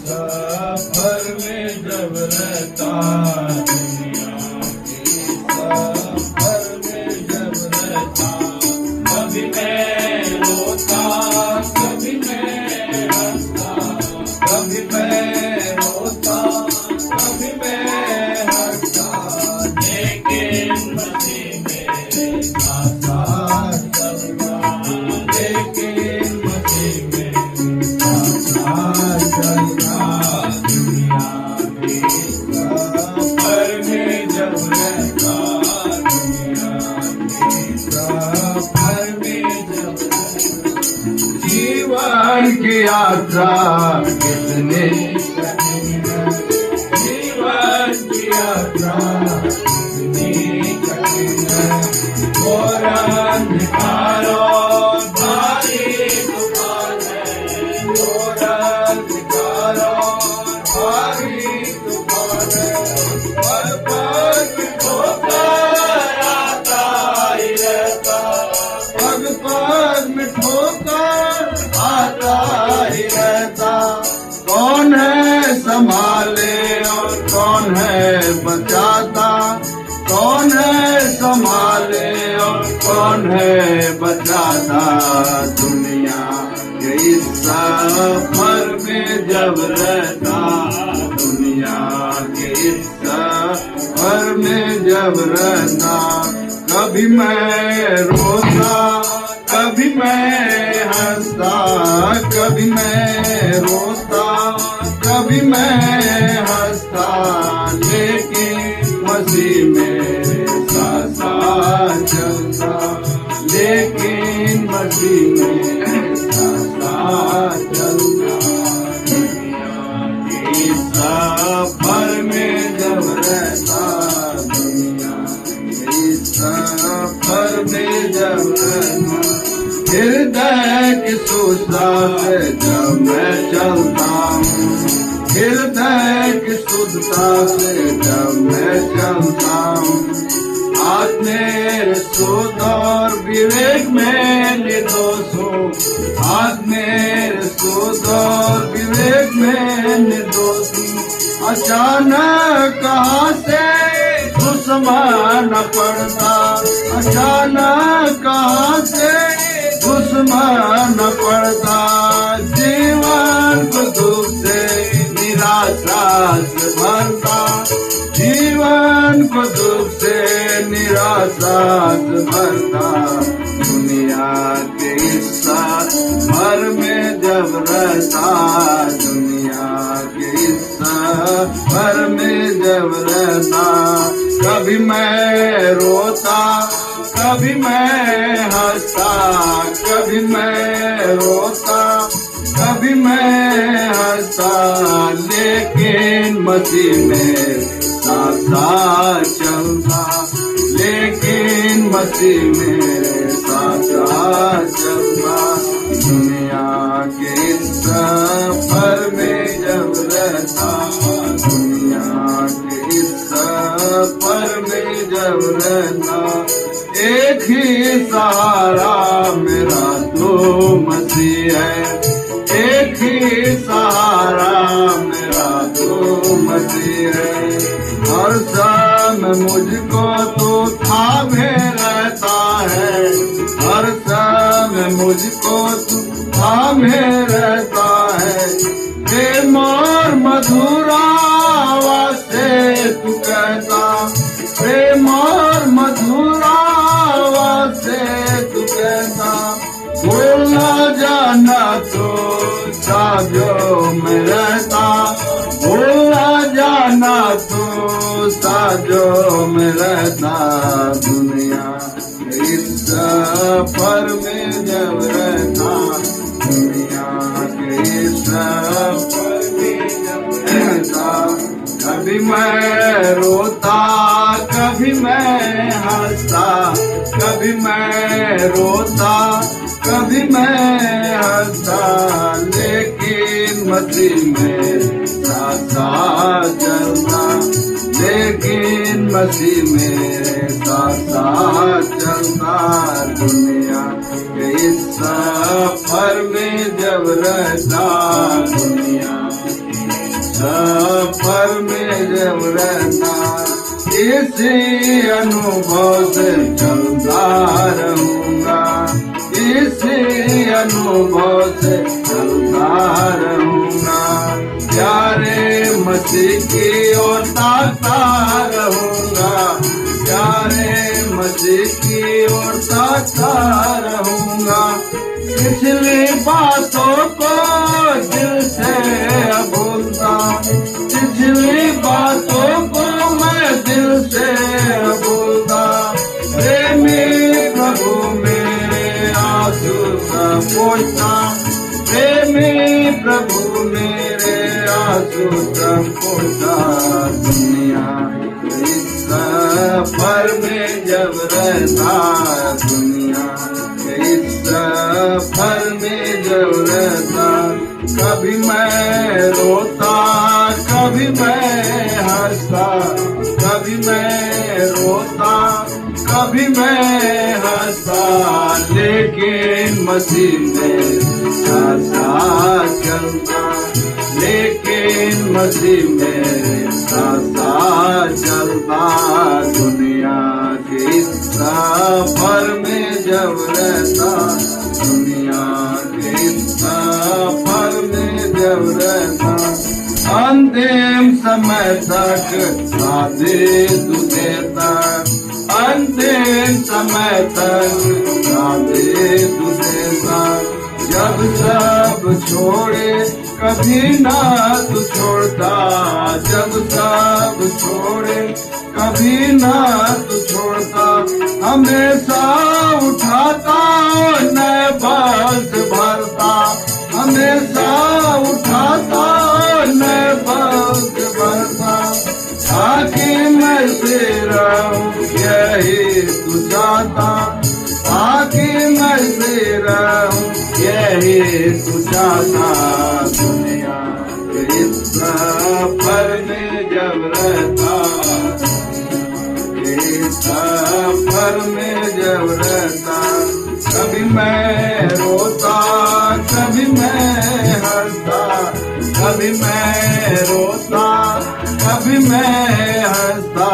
सफर में जब रहता, दुनिया के सफर में जब रहता, कभी मैं रोता, कभी मैं हंसता, कभी मैं रोता, कभी मैं हंसता, लेकिन मसीह मेरे साथ चलता, लेकिन मसीह मेरे साथ चलता, दुनिया के सफर में जब रहता, दुनिया के सफर में जब रहता, जीवन की यात्रा कितनी कठिन है, जीवन की यात्रा कितनी कठिन है, और अंधकारों भारी तूफान है, और अंधकारों भारी तूफान है, पल पल में ठोकर आता ही रहता, पल पल में ठोकर आता ही रहता, कौन है संभाले और कौन है बचाता, कौन है संभाले और कौन है बचाता, दुनिया के इस सफर में जब रहता, दुनिया के इस सफर में जब रहता, कभी मैं रोता, कभी मैं हंसता, कभी मैं रोता, कभी मैं हंसता, लेकिन मसीह मेरे साथ चलता, लेकिन मसीह मेरे साथ चलता, दुनिया के सफर में जब रहता, दुनिया के सफर में जब रहता, हृदय की शुद्धता से जब मैं चलता हूँ, हृदय की शुद्धता से जब मैं चलता हूँ, आज मेरे शुद्ध और विवेक में निर्दोष हूँ, आज मेरे शुद्ध और विवेक में निर्दोष हूँ, अचानक कहाँ से दुश्मन पड़ता, अचानक कहाँ से दुश्मन पड़ता, जीवन को दुख से निराशा से भरता, जीवन को दुख से निराशा से भरता, दुनिया के इस सफर में जब रहता, दुनिया के इस सफर में जब रहता, कभी मैं रोता, कभी मैं हंसता, कभी मैं रोता, कभी मैं हंसता, लेकिन मसीह मेरे साथ चलता, लेकिन मसीह मेरे साथ चलता, दुनिया के इस सफर में जब रहता, दुनिया के इस सफर में जब रहता, एक ही सहारा मेरा तो मसीह है, एक ही सहारा मेरा तो मसीह है, हर समय मुझको तो थामे रहता है, हर समय मुझको तो थामे रहता है, प्रेम और मधुर आवाज से तू कहता, प्रेम और मधुर आवाज से तू कहता, बोलना जाना तो साजो में रहता, बोलना जाना तो साजो में रहता, दुनिया इस सफर में जब रहता, दुनिया के इस सफर में जब रहता, कभी मैं रोता, कभी मैं हंसता, कभी मैं रोता, कभी मैं हंसता, लेकिन मसीह मेरे साथ चलता, लेकिन मसीह मेरे साथ चलता, दुनिया के इस सफर में जब रहता दुनिया सफर में जब रहता, इसी अनुभव से चलता रहूंगा, इसी अनुभव से चलता रहूंगा। प्यारे मसीह की ओर ताकता रहूंगा, प्यारे मसीह की ओर ताकता रहूंगा। पिछली बातों को दिल से भूलता, पिछली बातों को मैं दिल से भूलता। प्रेमी प्रभु मेरे आंसू का पोंछता, प्रेमी प्रभु मेरे आंसू का पोंछता। दुनिया इस सफर में जब रहता, दुनिया इस सफर में जब रहता, कभी मैं रोता, कभी मैं हंसता, कभी मैं रोता, कभी मैं हंसता। लेकिन मसीह में साथ चलता, लेकिन मसीह में साथ चलता। दुनिया के इस सफर में जब रहता, दुनिया के इस सफर में जब रहता, अंतिम समय तक आदेश देता, अंतिम समय तक आदेश देता। जब सब छोड़े कभी ना तू छोड़ता, जब सब छोड़े कभी ना तू छोड़ता। हमेशा उठाता नए बस भरता, हमेशा उठाता नए बस भरता। ताकि मैं तेरा यही तू चाहता, ताकि मैं तेरा यही तू चाहता। दुनिया के इस सफर में जब रहता, इस सफर में जब रहता, कभी मैं रोता, कभी मैं हंसता, कभी मैं रोता, कभी मैं हंसता।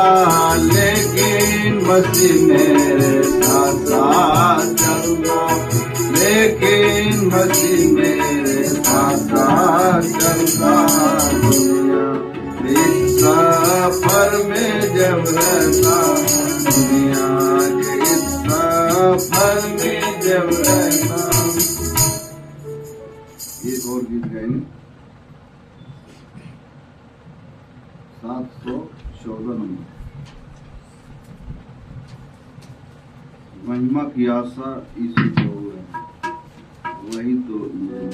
लेकिन मसीह मेरे साथ चलता, लेकिन मसीह मेरे साथ चलता। दुनिया इस सफर में जब रहता, दुनिया के इस सफर में जब रहता। एक और गीत गाएंगे 714 नंबर, महिमा की आशा यीशु को है, वही तो है।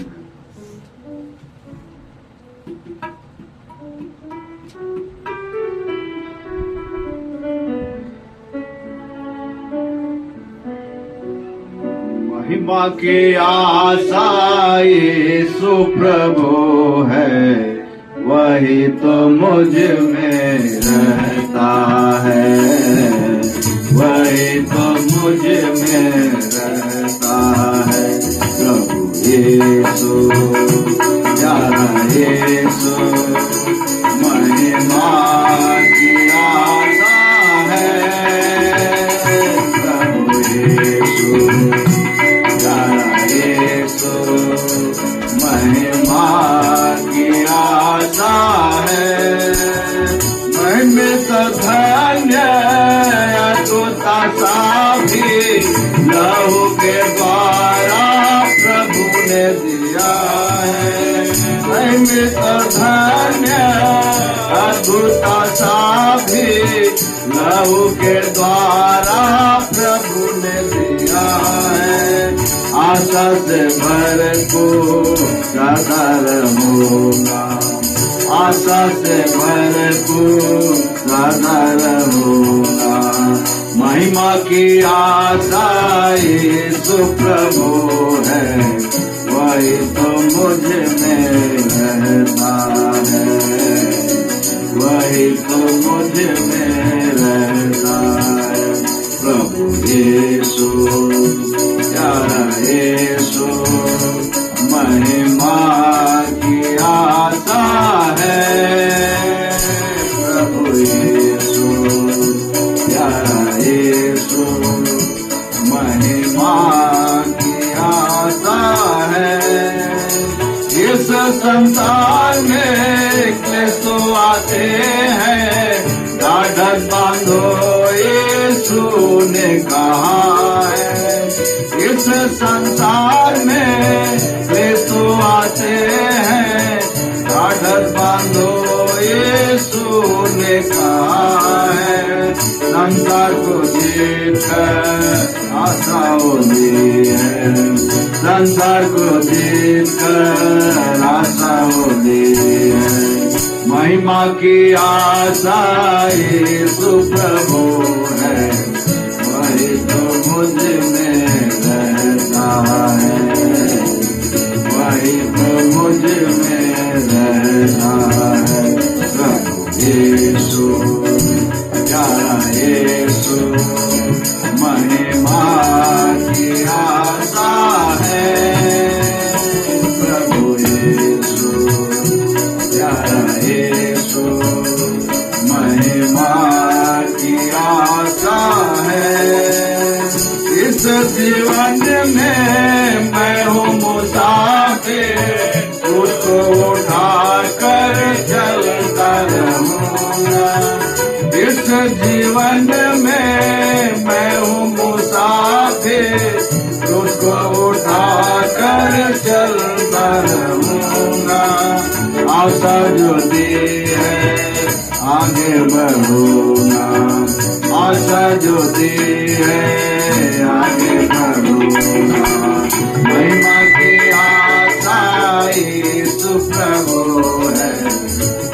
महिमा की आशा यीशु प्रभु है, वही तो मुझ में रहता है, वही तो मुझ में रहता है। प्रभु यीशु प्यारा यीशु, महिमा की आशा है। प्रभु यीशु प्यारा यीशु, महिमा की आशा है। महिमित धन्य अद्भुता साभी, लहू के द्वारा प्रभु ने दिया है। महिमित धन्य अद्भुता साभी, लहू के द्वारा प्रभु ने दिया है। आशा से भरपूर सदा रहूंगा, आशा से भरपूर सदा रहूंगा। महिमा की आशा यीशु प्रभु है, वही तो मुझ में रहता है, वही तो मुझ में रहता है। प्रभु यीशु प्यारा यीशु, महिमा संसार में क्लेश तो आते हैं, ढाढ़स बांधो यीशु ने कहा है। इस संसार में क्लेश तो आते हैं, ढाढ़स बांधो यीशु ने कहा है। संसार को जीत कर आशा होती है, संसार को जीत कर आशा होती है। महिमा की आशा यीशु प्रभु है, वही तो मुझ में रहता है, वही तो मुझ में रहता है। प्रभु यीशु, प्यारा यीशु, महिमा की आशा है। प्रभु यीशु, प्यारा यीशु, महिमा की आशा है। इस जीवन में मैं हूँ मुसाफिर, उसको उठा कर चलता रहूँगा। इस जीवन में मैं हूँ मुसाफिर, उसको उठा कर चलता रहूँगा। आशा जो दी है आगे बढ़ूँगा, आशा जो दी है आगे बढ़ूँगा। महिमा की आशा यीशु प्रभु है,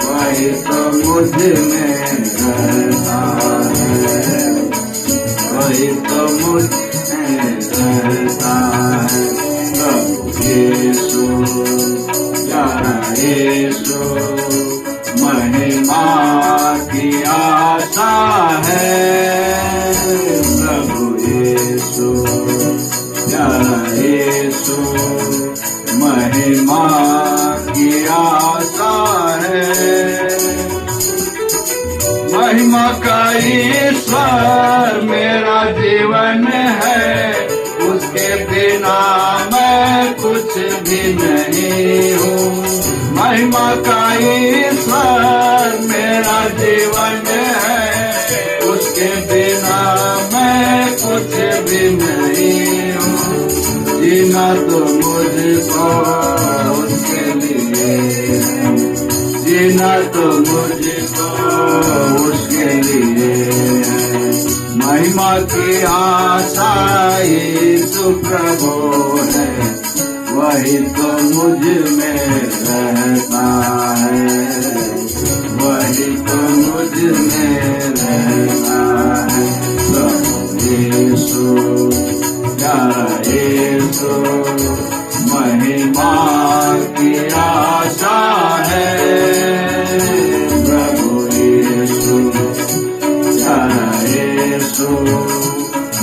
वही तो मुझ में रहता है, वही तो मुझ में रहता है। प्रभु यीशु, प्यारा यीशु, महिमा की आशा है। प्रभु यीशु, प्यारा यीशु, महिमा की आशा है। महिमा का ईश्वर मेरा जीवन है, उसके बिना मैं कुछ भी नहीं हूँ। महिमा का ईश्वर मेरा जीवन है, उसके बिना मैं कुछ भी नहीं हूँ। जीना तो मुझको उसके लिए है, जीना तो मुझको उसके लिए है। महिमा की आशा यीशु प्रभु है, वही तो मुझ में रहता है, वही तो मुझ में रहता है। प्रभु यीशु, प्यारा यीशु, महिमा की आशा है। प्रभु यीशु, प्यारा यीशु,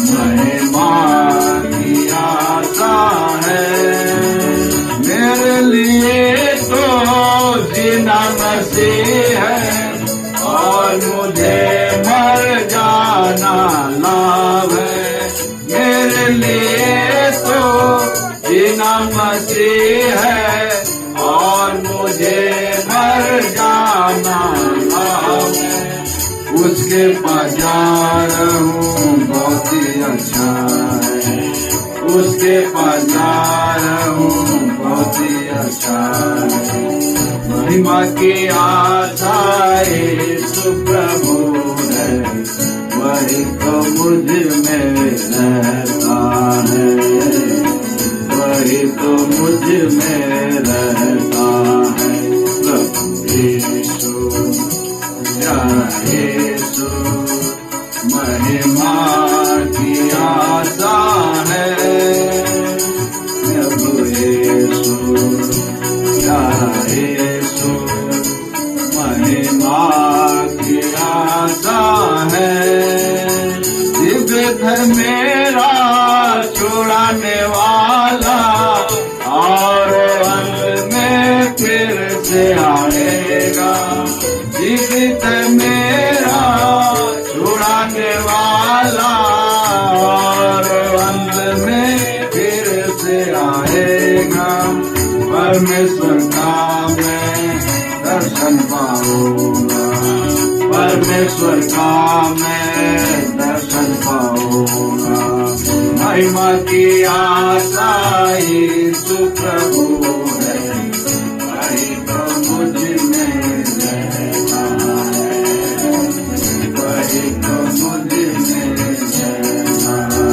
महिमा की आशा है। मेरे लिए तो जीना मसीह है, और मुझे मर जाना लाभ है। मेरे लिए तो जीना मसीह है, और मुझे मर जाना लाभ है। उसके पास जा रहा हूँ बहुत ही अच्छा है, उसके पास जा रहा हूँ बहुत ही अच्छा है। महिमा की आशा यीशु प्रभु है, वही तो मुझ में रहता है, वही तो मुझ में रहता है। प्रभु यीशु, प्यारा यीशु, महिमा की आशा है। प्रभु यीशु, प्यारा यीशु, महिमा की आशा है। दिव्य धर्म मेरा छुड़ाने वाला, और अंत में फिर से आएगा। जीवित मेरा छुड़ाने वाला, और अंत में फिर से आएगा। परमेश्वर का मैं दर्शन पाऊंगा, परमेश्वर का मैं दर्शन पाऊंगा। महिमा की आशा यीशु प्रभु है, वही तो मुझ में रहता है, वही तो मुझ में रहता है।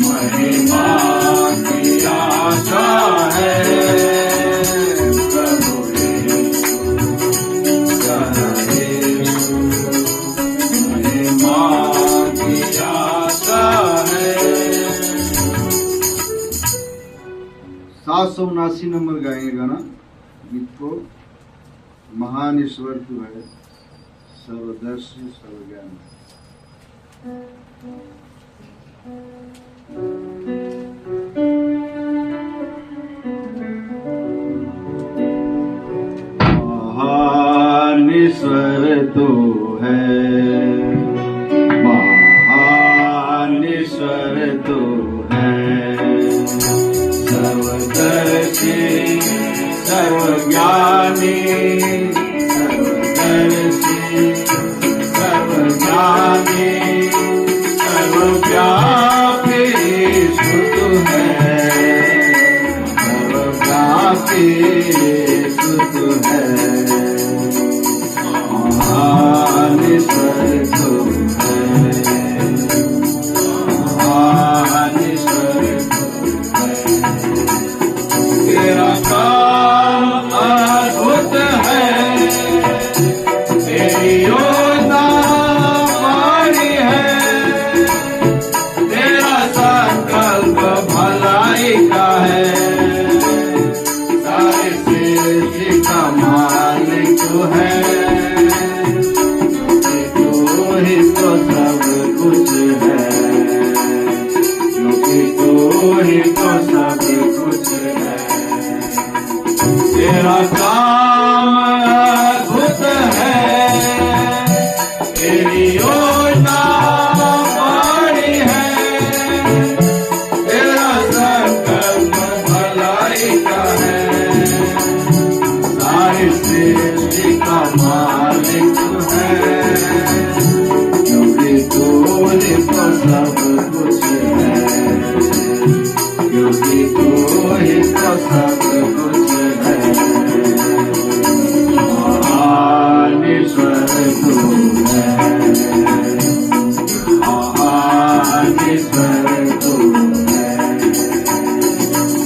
महिमा की आशा है प्रभु यीशु, महिमा की आशा है। 779 नंबर गाएंगे गाना गीत को। महान ईश्वर तू है, सर्वदर्शी सर्वज्ञानी। महान ईश्वर तू है, महान ईश्वर तू है, सर्वदर्शी सर्वज्ञानी, सर्वदर्शी सर्वज्ञानी, सर्वव्यापी यीशु तू है, सर्वव्यापी यीशु तू है। महान ईश्वर तू है, महान ईश्वर तू है। तेरा काम अद्भुत है, तेरी योजना बड़ी है, तेरा संकल्प भलाई का है, सारे सृष्टि का मालिक तू है, तू ही तो सब कुछ है, क्योंकि तू ही तो सब कुछ है। तेरा काम अद्भुत है, तेरी योजना बड़ी है, तेरा संकल्प भलाई का है, सारी सृष्टि का मालिक तू है, क्योंकि तू ही तो सब कुछ है, क्योंकि तू ही तो सब कुछ है। महान ईश्वर तू है, महान ईश्वर तू है,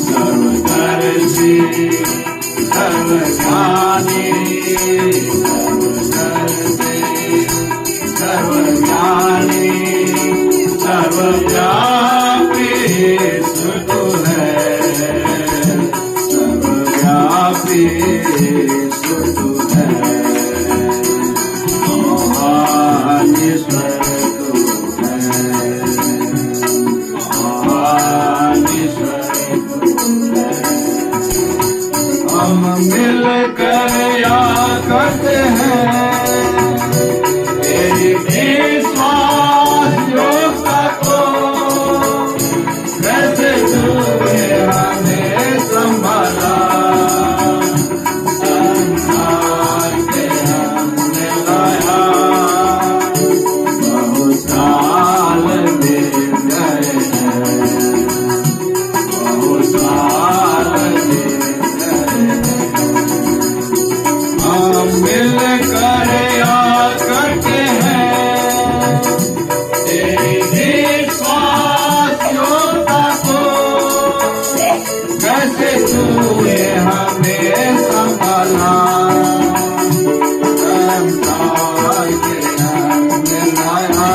सर्वदर्शी सर्वज्ञानी, सर्वदर्शी सर्वज्ञानी, सर्वव्यापी यीशु तू है, सर्वव्यापी यीशु तू है। महान ईश्वर तू है, महान ईश्वर तू है। हम मिलकर या करते हैं तेरी विश्वास योग्यता को, कैसे तूने हमें संभाला, संसार के हमने लाया, बहुत साल बीत गए हैं, बहुत साल बीत गए हैं। हम मिलकर याद करते हैं तेरी विश्वास योग्यता को, कैसे तूने हमें संभाला, संसार के हमने लाया,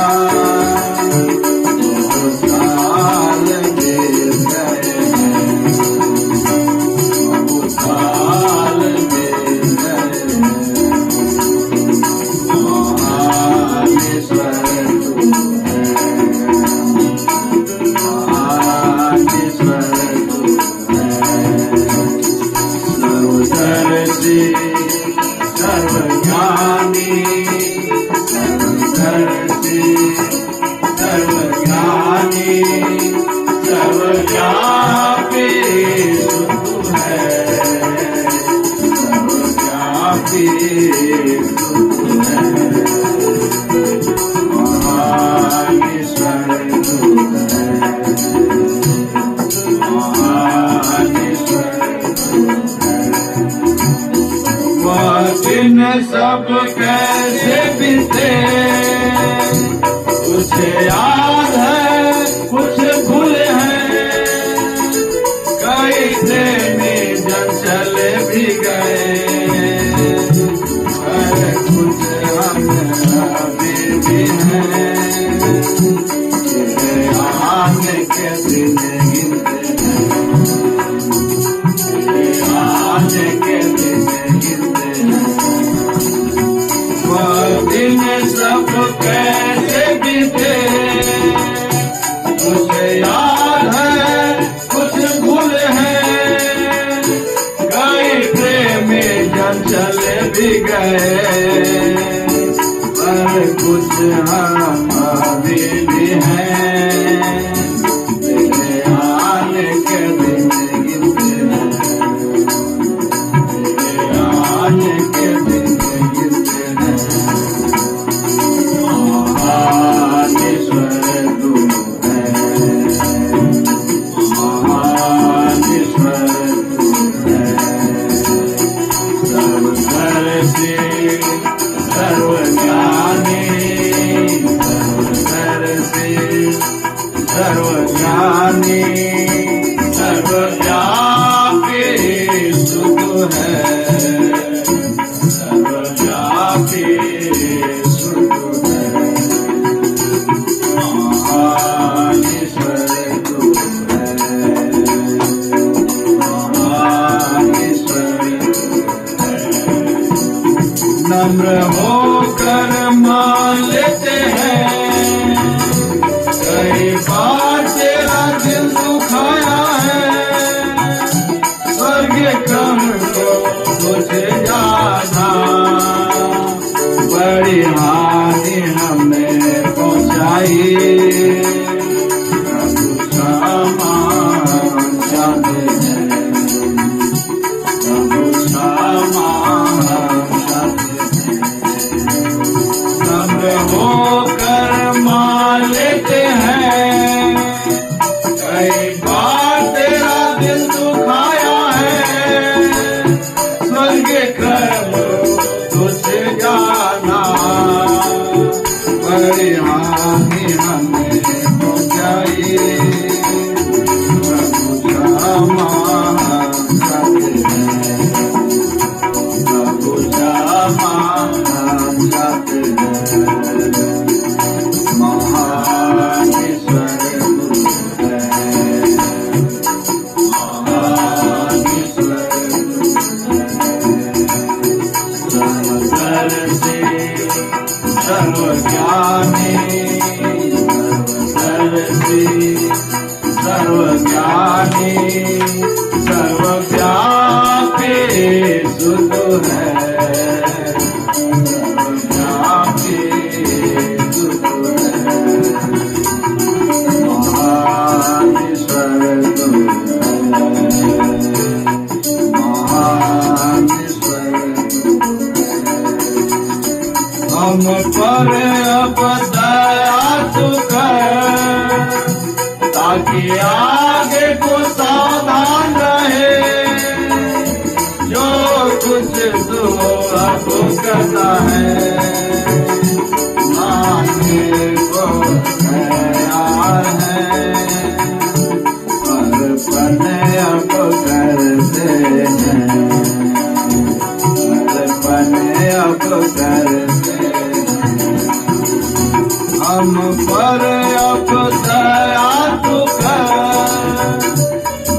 बहुत साल बीत गए हैं, बहुत साल बीत गए हैं। महान ईश्वर तू है, महान ईश्वर तू है, सर्वदर्शी सर्वज्ञानी, सर्वदर्शी सर्वज्ञानी, सर्वव्यापी तू है, सर्वव्यापी तू है, महान ईश्वर तू है, महान ईश्वर तू है। वह दिन सब कैसे बीते तुझे याद है, कुछ भूले हैं, कई प्रेमी जन चले भी गए, पर कुछ हम अभी भी हैं, तेरे आने के दिन गिनते हैं, तेरे आने के दिन गिनते हैं। वह दिन सब कैसे बीते मुझे याद है, कुछ भूल है, कई प्रेमी जन चले भी गए, पर कुछ हम अभी भी हैं, तेरे आने के दिन गिनते हैं, तेरे आने के दिन गिनते हैं। महान ईश्वर तू है, महान ईश्वर तू है, सर्वदर्शी सर्वज्ञानी, सर्वदर्शी सर्वज्ञानी, सर्वव्यापी तू है, सर्वव्यापी तू है, महान ईश्वर तू है, महान ईश्वर तू है। नम्र होकर मान लेते हैं, कई बार तेरा दिल दुखाया है, स्वर्ग क्रम को तुझे जाना, बड़ी हानि हमें पहुंचाई, प्रभु क्षमा चाहते हैं, प्रभु क्षमा चाहते हैं। नम्र होकर मान लेते हैं, कई बार तेरा दिल दुखाया है, स्वर्ग कर्म तुझे जाना, बड़ी हानि हमें पहुंचाई, प्रभु क्षमा चाहते हैं, प्रभु क्षमा चाहते हैं। महान ईश्वर तू है, महान ईश्वर तू है, सर्वदर्शी सर्वज्ञानी, सर्वदर्शी सर्वज्ञानी, सर्वव्यापी तू है, सर्वव्यापी तू है, महान ईश्वर तू है, महान ईश्वर तू है। हम पर अब दया तू कर, ताकि आगे को सावधान रहे, जो कुछ तू अब करता है, मानने को तैयार है, अर्पण अब करते हैं, अर्पण अब करते हैं। हम पर अब दया तू कर,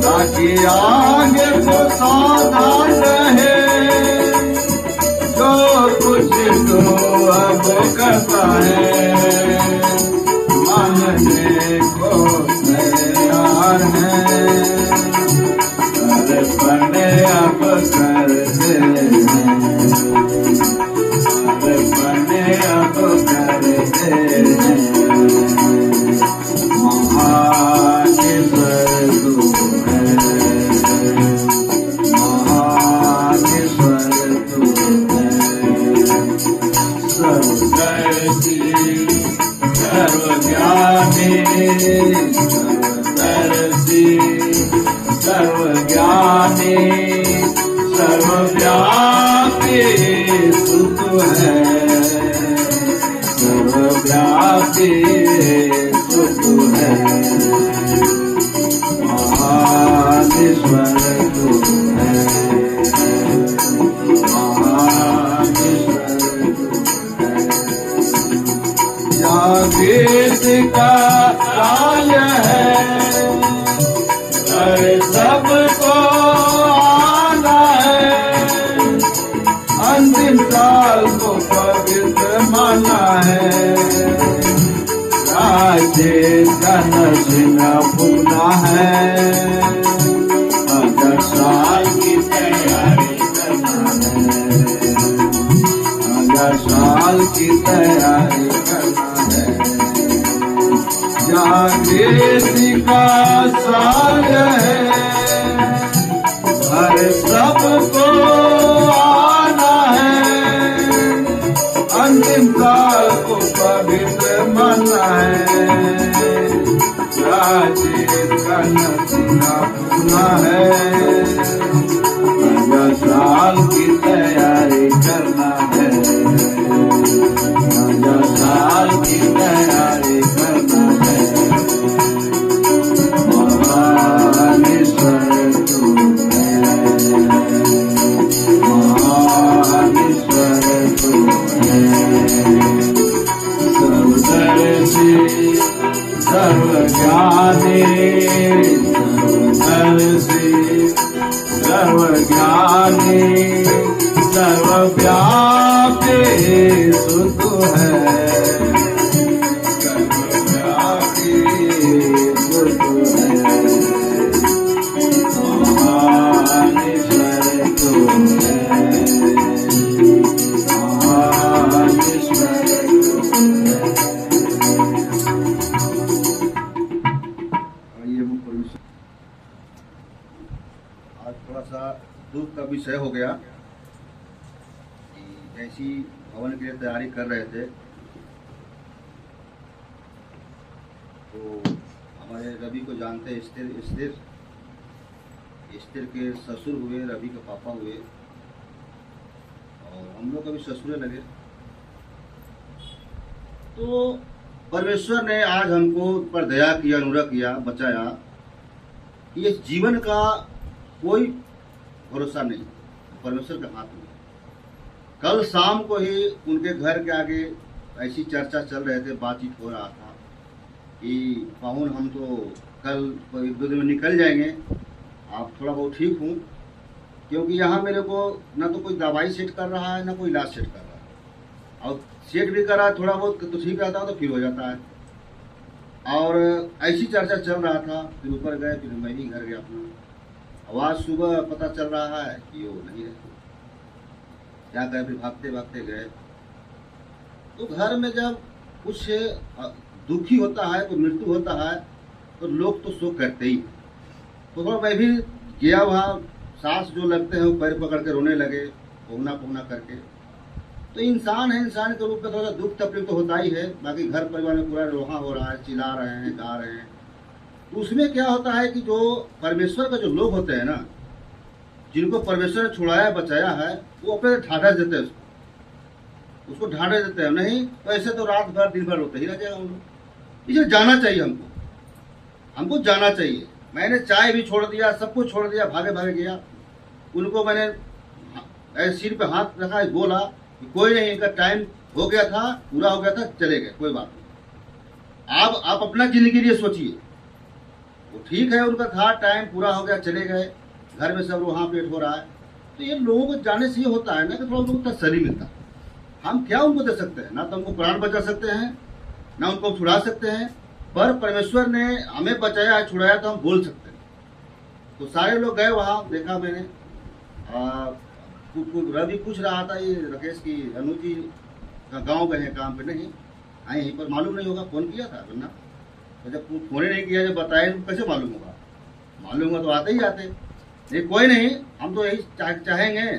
ताकि आगे को सावधान रहे, जो कुछ तू अब करता है, मानने को तैयार है, अर्पण अब करते हैं, अर्पण अब करते हैं। महान ईश्वर हर सबको आना है, अंतिम साल को पवित्र माना है। राजेश का नशीना भूलना है, अगर साल की तैयारी करना है, अगर साल की तैयारी करना है। जागृति का साल है, हर सबको आना है, अंतिम साल को पवित्र माना है। राजेश का नसीना भूलना है, नया साल की तैयारी करना है, नया साल की तैयारी करना है। महान ईश्वर तू है, महान ईश्वर तू है, सर्वदर्शी सर्वज्ञानी, सर्वदर्शी सर्वज्ञानी, सर्वव्यापी तू है, सर्वव्यापी तू है। महान ईश्वर तू है, महान ईश्वर तू है। आज थोड़ा सा दुख का विषय हो गया कि जैसी भवन के लिए तैयारी कर रहे थे तो हमारे रवि को जानते हैं, स्थिर के ससुर हुए, रवि के पापा हुए और हम लोग कभी ससुरे लगे। तो परमेश्वर ने आज हमको पर दया किया, अनुग्रह किया, बचाया कि इस जीवन का कोई भरोसा नहीं, परमेश्वर के हाथ में। कल शाम को ही उनके घर के आगे ऐसी चर्चा चल रहे थे, बातचीत हो रहा था कि पाहुन हम तो कल एक दो दिन में निकल जाएंगे, आप थोड़ा बहुत ठीक हूँ, क्योंकि यहाँ मेरे को ना तो कोई दवाई सेट कर रहा है ना कोई इलाज सेट कर रहा है, और सेट भी कर रहा है थोड़ा बहुत तो ठीक रहता है तो फिर हो जाता है। और ऐसी चर्चा चल रहा था, फिर ऊपर गए, फिर मैं भी घर गया अपना। आवाज सुबह पता चल रहा है कि वो नहीं है, क्या कहे, फिर भागते भागते गए। तो घर में जब कुछ दुखी होता है, कोई मृत्यु होता है तो लोग तो शोक करते ही। तो थोड़ा मैं भी गया वहाँ, सास जो लगते हैं वो पैर पकड़ के रोने लगे, पोगना पोगना करके। तो इंसान है, इंसान के रूप में थोड़ा दुख तकलीफ तो होता ही है। बाकी घर परिवार में पूरा रोहा हो रहा है, चिल्ला रहे हैं, गा रहे हैं। तो उसमें क्या होता है कि जो परमेश्वर का जो लोग होते हैं ना, जिनको परमेश्वर ने छुड़ाया बचाया है, वो अपने ढाढ़स देते हैं, उसको ढाढ़स देते हैं। नहीं तो ऐसे तो रात भर दिन भर रोते ही रह जाएगा उनको। इसलिए जाना चाहिए हमको जाना चाहिए। मैंने चाय भी छोड़ दिया, सब कुछ छोड़ दिया, भागे भागे गया। उनको मैंने ऐसे सिर पे हाथ रखा, बोला कि कोई नहीं, इनका टाइम हो गया था, पूरा हो गया था, चले गए, कोई बात नहीं। आप अपना जिंदगी के लिए सोचिए। वो ठीक है, उनका था, टाइम पूरा हो गया, चले गए, घर में सब वहाँ पेट हो रहा है। तो ये लोगों को जाने से ये होता है ना कि थोड़ा उनको तसल्ली मिलता है। हम क्या उनको दे सकते हैं? ना तो हमको प्राण बचा सकते हैं, ना उनको छुड़ा सकते हैं, पर परमेश्वर ने हमें बचाया है, छुड़ाया, तो हम बोल सकते हैं। तो सारे लोग गए वहाँ, देखा मैंने। रवि पूछ रहा था ये राकेश की अनु जी गाँव गए हैं काम पे, नहीं आए यहीं पर, मालूम नहीं होगा, फोन किया था वरना तो जब फोन ही नहीं किया, जब बताए तो कैसे मालूम होगा? मालूम होगा तो आते ही आते। नहीं कोई नहीं, हम तो यही चाहेंगे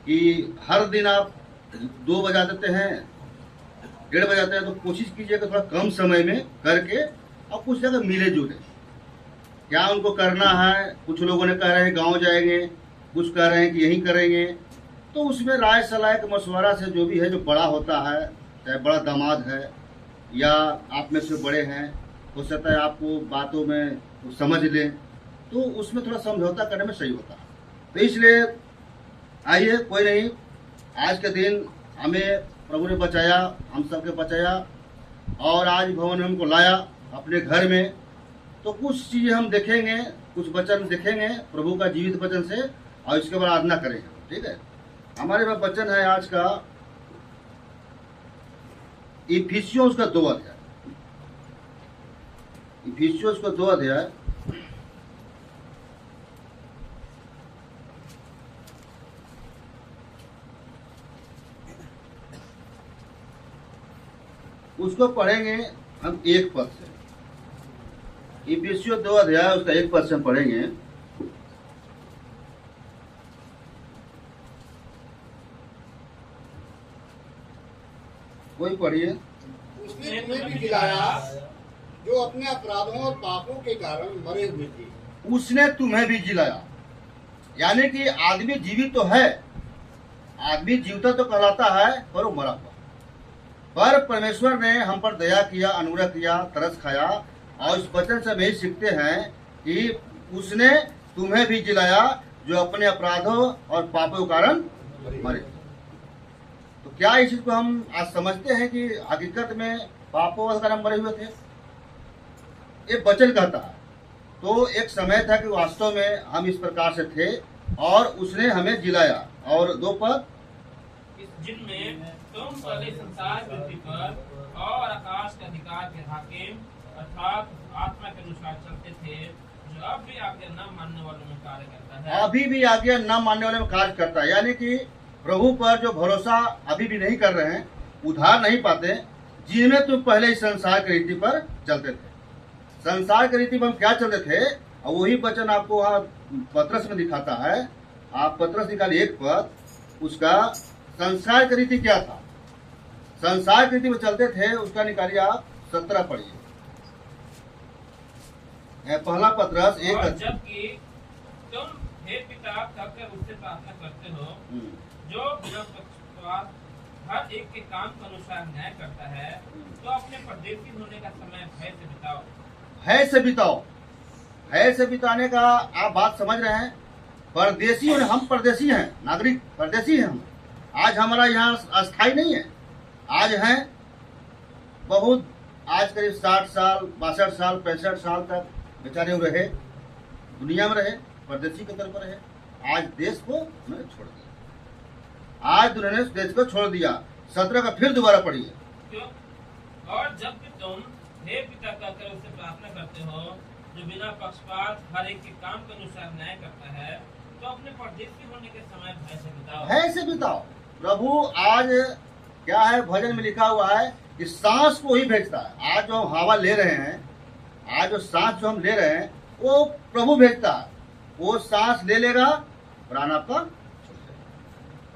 कि हर दिन आप 2 बजा देते हैं, 1:30 बजाते हैं, तो कोशिश कीजिए कि थोड़ा कम समय में करके और कुछ जगह मिले जुले। क्या उनको करना है? कुछ लोगों ने कह रहे हैं गांव जाएंगे, कुछ कह रहे हैं कि यहीं करेंगे। तो उसमें राय सलाह के मशवरा से जो भी है, जो बड़ा होता है, चाहे बड़ा दामाद है या आप में से बड़े हैं, हो सकता है आपको बातों में समझ लें, तो उसमें थोड़ा समझौता करने में सही होता है। तो इसलिए आइए, कोई नहीं, आज के दिन हमें प्रभु ने बचाया, हम सबके बचाया, और आज भवन में हमको लाया अपने घर में। तो कुछ चीजें हम देखेंगे, कुछ वचन देखेंगे प्रभु का जीवित वचन से, और इसके बाद आराधना करेंगे। ठीक है, हमारे पास वचन है आज का इफिसियों का 2 अध्याय। इफिसियों का 2 अध्याय उसको पढ़ेंगे हम 1 पद से। इफिसियों 2 अध्याय उसका 1 पद से हम पढ़ेंगे। कोई पढ़िए। उसने तुम्हें भी जिलाया जो अपने अपराधों और पापों के कारण मरे हुए थे। उसने तुम्हें भी जिलाया, यानी कि आदमी जीवित तो है, आदमी जीवता तो कहलाता है, पर वो मरा हुआ। पर परमेश्वर ने हम पर दया किया, अनुग्रह किया, तरस खाया, और इस वचन से हम यही सीखते हैं कि उसने तुम्हें भी जिलाया जो अपने अपराधों और पापों के कारण मरे। तो क्या इस चीज को हम आज समझते हैं कि हकीकत में पापों के कारण मरे हुए थे? ये वचन कहता है। तो एक समय था कि वास्तव में हम इस प्रकार से थे, और उसने हमें जिलाया। और 2 पद, जिनमें तुम पहले संसार पृथ्वी पर और आकाश के अधिकार के हाकिम अर्थात आत्मा के अनुसार चलते थे, जो अब भी आज्ञा न मानने वालों में कार्य करता है। अभी भी आज्ञा न मानने वाले में कार्य करता है, यानी कि प्रभु पर जो भरोसा अभी भी नहीं कर रहे हैं, उधार नहीं पाते, जिनमें तुम पहले इस संसार की रीति पर चलते थे। संसार की रीति पर हम क्या चलते थे, और वही वचन आपको वहाँ पत्रस में दिखाता है। आप पत्रस निकालिए 1 पद, उसका संसार की रीति क्या था, संसार की रीति में चलते थे, उसका निकालिए आप 17 पढ़िए। पहला पत्रस 1। और जबकि तुम हे पिता कहकर उससे प्रार्थना करते हो, जो बिना पक्षपात हर एक के काम के अनुसार न्याय करता है, तो अपने परदेशी होने का समय भय से बिताओ। है से बिताओ, है से बिताने का आप बात समझ रहे हैं। परदेशी और हम परदेशी हैं, नागरिक परदेशी हैं हम। आज हमारा यहाँ अस्थाई नहीं है, आज हैं बहुत, आज करीब 60 साल 62 साल 65 साल तक बेचारे रहे, दुनिया में रहे, परदेशी के तौर पर रहे। आज देश को उन्होंने छोड़ दिया, आज उन्होंने देश को छोड़ दिया। 17 का फिर दोबारा पढ़िए। क्यों? और जब भी तुम हे पिता कहकर उससे प्रार्थना करते हो, जो बिना पक्षपात हर एक के काम के अनुसार न्याय करता है, तो अपने परदेशी होने के समय भय से बिताओ। है से बिताओ। प्रभु आज क्या है, भजन में लिखा हुआ है कि सांस को ही भेजता है। आज जो हम हवा ले रहे हैं, आज जो सांस जो हम ले रहे हैं, वो प्रभु भेजता है। वो सांस ले लेगा, प्राण आपका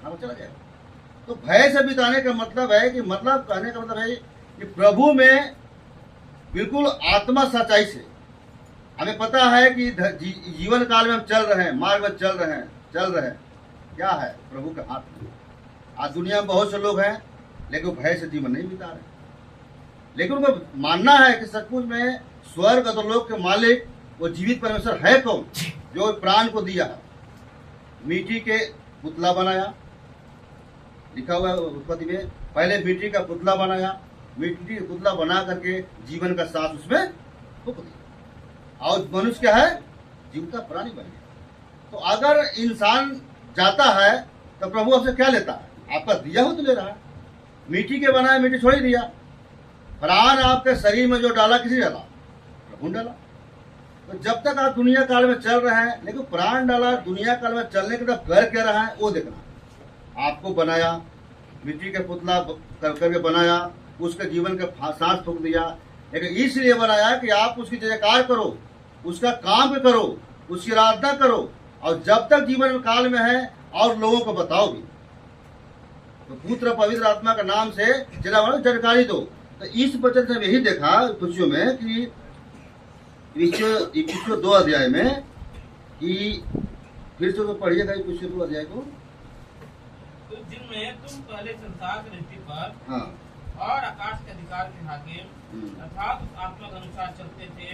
चला जाएगा। तो भय से बिताने का मतलब है कि, मतलब कहने का मतलब है कि प्रभु में बिल्कुल आत्मा सच्चाई से, हमें पता है कि जीवन काल में हम चल रहे हैं, मार्ग में चल रहे हैं, क्या है प्रभु के हाथ में। आज दुनिया में बहुत से लोग हैं, लेकिन भय से जीवन नहीं बिता रहे। लेकिन उनको मानना है कि सचमुच में स्वर्ग और लोक के मालिक वो जीवित परमेश्वर है कौन, जो प्राण को दिया है। मिट्टी के पुतला बनाया, लिखा हुआ है उत्पत्ति में, पहले मिट्टी का पुतला बनाया, मिट्टी का पुतला बना करके जीवन का सांस उसमें फूंक दिया, और मनुष्य क्या है, जीवता प्राणी बन गया। तो अगर इंसान जाता है तो प्रभु आपसे क्या लेता है, आपका दिया हो तो ले रहा है। मिट्टी के बनाया, मिट्टी छोड़ ही दिया। प्राण आपके शरीर में जो डाला, किसी डाला, प्रभु ने डाला। तो जब तक आप दुनिया काल में चल रहे हैं, लेकिन प्राण डाला, दुनिया काल में चलने के तब कर क्या रहा है वो देखना। आपको बनाया, मिट्टी के पुतला करके बनाया, उसके जीवन के सांस फूंक दिया, लेकिन इसलिए बनाया कि आप उसकी जयकार करो, उसका काम करो, उसकी आराधना करो, और जब तक जीवन काल में है और लोगों को बताओ भी। तो पुत्र पवित्र आत्मा का नाम से जानकारी दो। तो इस वचन से यही देखा खुशियों में कि इफिसियों 2 अध्याय में, कि फिर से तो पढ़िएगा इफिसियों 2 अध्याय को। तो जिनमें तुम पहले संसार की रीति पर हाँ, और आकाश के अधिकार के हाकिम अर्थात उस आत्मा के अनुसार चलते थे,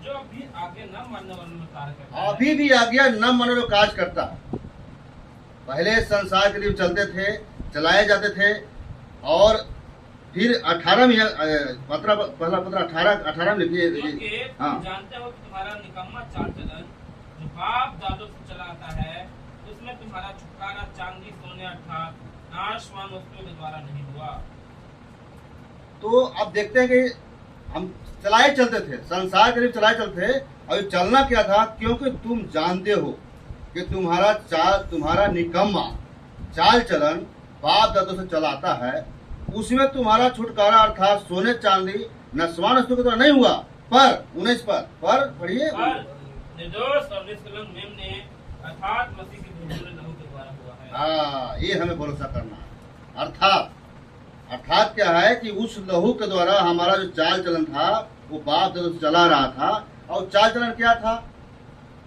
जो अभी आगे न मानने वालों में कार्य करता है। अभी भी आज्ञा न मानने वालों कार्य करता है। पहले संसार के लिए चलते थे, चलाए जाते थे, और फिर 18 में पहला पत्र 18 में लिखिए। क्योंकि हाँ। तुम जानते हो कि तुम्हारा निकम्मा चाल चलन जो बाप दादों से चला आता है, उसमें तुम्हारा छुटकारा चांदी सोने अर्थात नाशवान वस्तुओं के द्वारा नहीं हुआ। तो अब देखते हैं कि हम चलाए चलते थे, संसार के लिए चलाए चलते थे, और ये चलना क्या था, क्योंकि तुम जानते हो कि तुम्हारा निकम्मा चाल चलन बाप दादों से चलाता है, उसमें तुम्हारा छुटकारा अर्थात सोने चांदी नस्वान वस्तु के द्वारा नहीं हुआ, पर 19 पर पढ़िए, पर निर्दोष और निष्कलंक मेमने अर्थात मसीह के बहुमूल्य लहू के द्वारा हुआ है। हाँ, ये हमें भरोसा करना है। अर्थात क्या है कि उस लहू के द्वारा हमारा जो चाल चलन था वो बाप दादा से चला रहा था। और चाल चलन क्या था,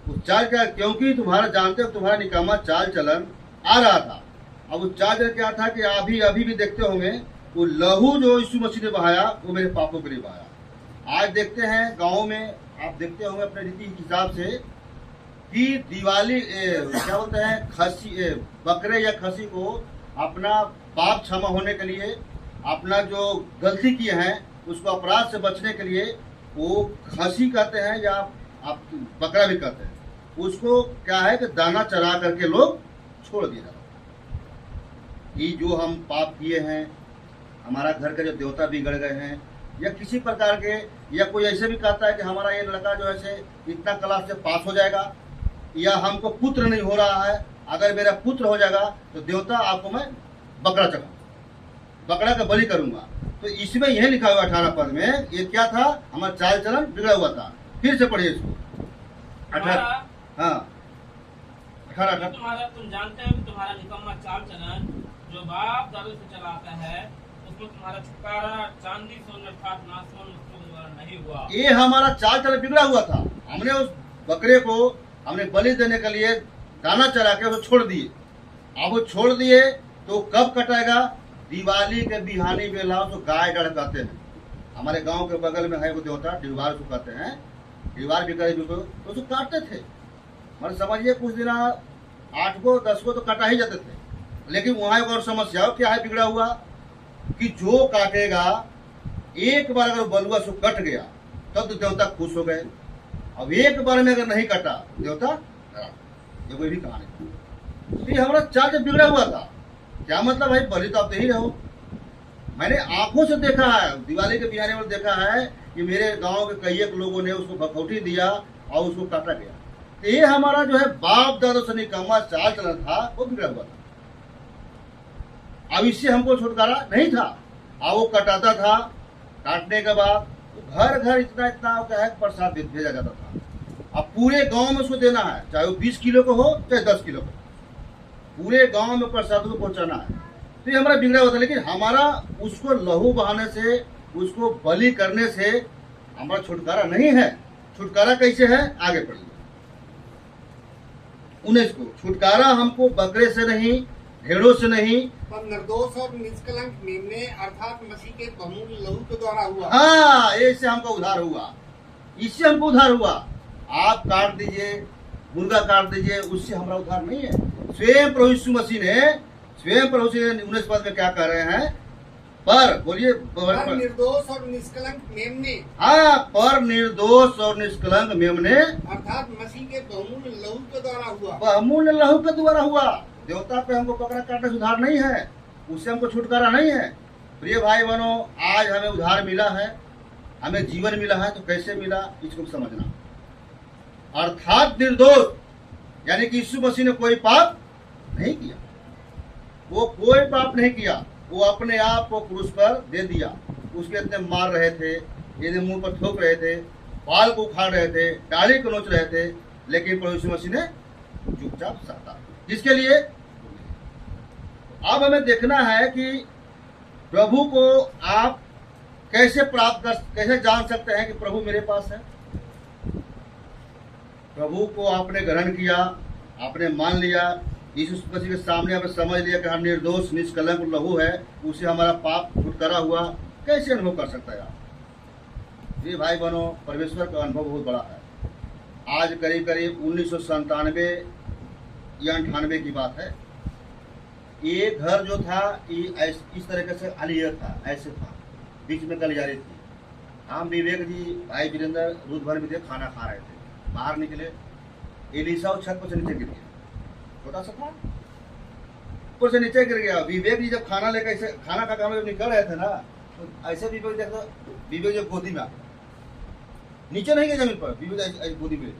उस चाल क्या, क्योंकि तुम्हारा जानते हो तुम्हारा निकामा चाल चलन आ रहा था। अब उस चाल चलन क्या था कि अभी भी देखते होंगे, वो लहू जो यीशु मसीह ने बहाया वो मेरे पापों के लिए बहाया। आज देखते हैं गाँव में, आप देखते होंगे अपने रीति के हिसाब से कि दिवाली क्या बोलते हैं, खसी बकरे या खसी को अपना पाप क्षमा होने के लिए, अपना जो गलती किए हैं उसको अपराध से बचने के लिए वो खसी कहते हैं या आप बकरा भी कहते हैं, उसको क्या है कि दाना चरा करके लोग छोड़ दिया जाता है। ये जो हम पाप किए हैं, हमारा घर के जो देवता बिगड़ गए हैं, या किसी प्रकार के, या कोई ऐसे भी कहता है कि हमारा ये लड़का जो है इतना क्लास से पास हो जाएगा, या हमको पुत्र नहीं हो रहा है, अगर मेरा पुत्र हो जाएगा तो देवता आपको मैं बकरा चढ़ाऊंगा, बकरा का बलि करूंगा। तो इसमें यह लिखा हुआ 18 पद में, ये क्या था, हमारा चाल चलन बिगड़ा हुआ था। फिर से पढ़िए इसको 18, हाँ 18। तुम जानते हो कि तुम्हारा निकम्मा चाल चलन जो बाप दादों से चला आता है, उसमें तुम्हारा छुटकारा चांदी सोने अर्थात नाशवान वस्तुओं के द्वारा नहीं हुआ। ये हमारा चाल चलन बिगड़ा हुआ था। हमने उस बकरे को हमने बलि देने के लिए दाना चरा के उसको छोड़ दिए। अब वो छोड़ दिए तो कब कटेगा, दिवाली के बिहानी बेला तो गाय डर कहते हैं। हमारे गांव के बगल में है वो देवता डिवार उसको कहते हैं, डिवार भी करे तो उसको काटते थे। मतलब समझिए कुछ दिन 8 को 10 को तो कटा ही जाते थे। लेकिन वहाँ एक और समस्या क्या है बिगड़ा हुआ, कि जो काटेगा एक बार अगर बलुआ से कट गया तब तो देवता खुश हो गए, अब एक बार में अगर नहीं कटा देवता नाराज। ये कोई भी कहानी, तो ये हमारा चाल बिगड़ा हुआ था। क्या मतलब भाई, बलि तो आप दे ही रहो। मैंने आंखों से देखा है, दिवाली के बिहाने में देखा है कि मेरे गांव के कई एक लोगों ने उसको भखौटी दिया और उसको काटा गया। तो ये हमारा जो है बाप दादों से निकम्मा चाल चलन था, वो बिगड़ा हुआ था। अब इससे हमको छुटकारा नहीं था। अब वो कटाता था, काटने के बाद घर घर इतना क्या है प्रसाद भेजा जाता था। अब पूरे गांव में उसको देना है, चाहे वो 20 किलो को हो चाहे 10 किलो को, पूरे गांव में प्रसाद को पहुंचाना है। तो ये हमारा बिगड़ा हुआ था। लेकिन हमारा उसको लहू बहाने से, उसको बलि करने से हमारा छुटकारा नहीं है। छुटकारा कैसे है, आगे पढ़िए 19 को। छुटकारा हमको बकरे से नहीं, भेड़ों से नहीं, पर निर्दोष और निष्कलंक मेमने अर्थात मसीह के बहुमूल्य लहू के द्वारा हुआ। हाँ, इससे हमको उद्धार हुआ, इससे हमको उद्धार हुआ। आप काट दीजिए, मुर्गा काट दीजिए, उससे हमारा उद्धार नहीं है। स्वयं प्रभु यीशु मसीह ने 19 पद में क्या कह रहे हैं, पर बोलिए, पर निर्दोष और निष्कलंक मेमने, हाँ, पर निर्दोष और निष्कलंक मेमने अर्थात मसीह के बहुमूल्य लहू के द्वारा हुआ। बहुमूल्य लहू के द्वारा हुआ। देवता पे हमको बकरा काटने से उद्धार नहीं है, उससे हमको छुटकारा नहीं है। प्रिय भाई बहनों, आज हमें उद्धार मिला है, हमें जीवन मिला है, तो कैसे मिला इसको समझना। अर्थात निर्दोष, यानी कि यीशु मसीह ने कोई पाप नहीं किया, वो कोई पाप नहीं किया। वो अपने आप को क्रूस पर दे दिया। उसके इतने मार रहे थे, इतने मुंह पर थूक रहे थे, बाल को उखाड़ रहे थे, दाढ़ी को नोच रहे थे, लेकिन प्रभु यीशु मसीह ने चुपचाप सहता। जिसके लिए अब हमें देखना है कि प्रभु को आप कैसे प्राप्त कर, कैसे जान सकते हैं कि प्रभु मेरे पास है। प्रभु को आपने ग्रहण किया, आपने मान लिया, यीशु मसीह के सामने आपने समझ लिया कि हम निर्दोष निष्कलंक लहू है, उससे हमारा पाप छुटकारा हुआ। कैसे अनुभव कर सकता है आप। ये भाई बहनों, परमेश्वर का अनुभव बहुत बड़ा है। आज करीब 1997 या 98 की बात है। ये घर जो था ये इस तरीके से अलियर था, ऐसे था। बीच में कल जा रही थी। हम विवेक जी भाई वीरेंद्र दूध भर में थे, खाना खा रहे थे, बाहर निकले, एलिसा और छत पर से नीचे गिर गया, छोटा सा था, ऊपर से नीचे गिर गया। विवेक जी जब खाना लेकर ऐसे खाना खा के निकल रहे थे ना, तो ऐसे विवेक देखो, विवेक जब गोदी में आ गया, नीचे नहीं गए जमीन पर, विवेक ऐसे गोदी में,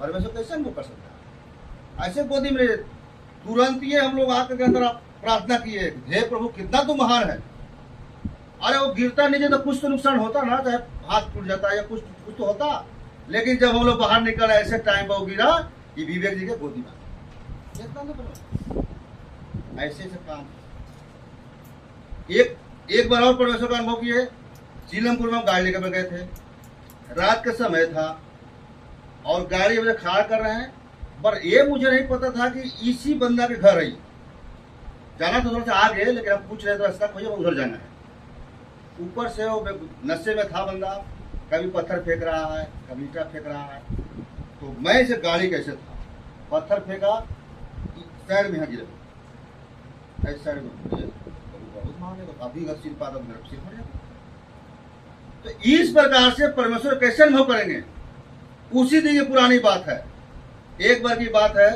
परमेश्वर कैसे हमको कर सकता है, ऐसे गोदी में तुरंत ये हम लोग आकर के अंदर प्रार्थना किए, हे प्रभु कितना तू महान है। अरे वो गिरता नीचे तो कुछ तो नुकसान होता ना, चाहे हाथ टूट जाता या कुछ तो होता, लेकिन जब हम लोग बाहर निकले ऐसे टाइम पर वो गिरा कि विवेक जी के गोदी में, ऐसे ऐसे काम। एक बार और परमेश्वर का अनुभव किए, सीलमपुर में हम गाड़ी लेकर गए थे, रात का समय था और गाड़ी मुझे खड़ा कर रहे हैं, पर ये मुझे नहीं पता था कि इसी बंदा के घर है। जाना तो थोड़ा सा आगे, लेकिन हम पूछ रहे थे रास्ता खोजे, उधर जाना है। ऊपर से वो नशे में था बंदा, कभी पत्थर फेंक रहा है, कभी ईटा फेंक रहा है। तो मैं इसे गाड़ी कैसे था, पत्थर फेंका, साइड में यहाँ गिरा, इस साइड में बहुत मारेगा, अभी अगर सिर पाता मेरा सिर फट जाता। तो इस प्रकार से परमेश्वर कैसे अनुभव करेंगे, उसी दिन ये पुरानी बात है। एक बार की बात है,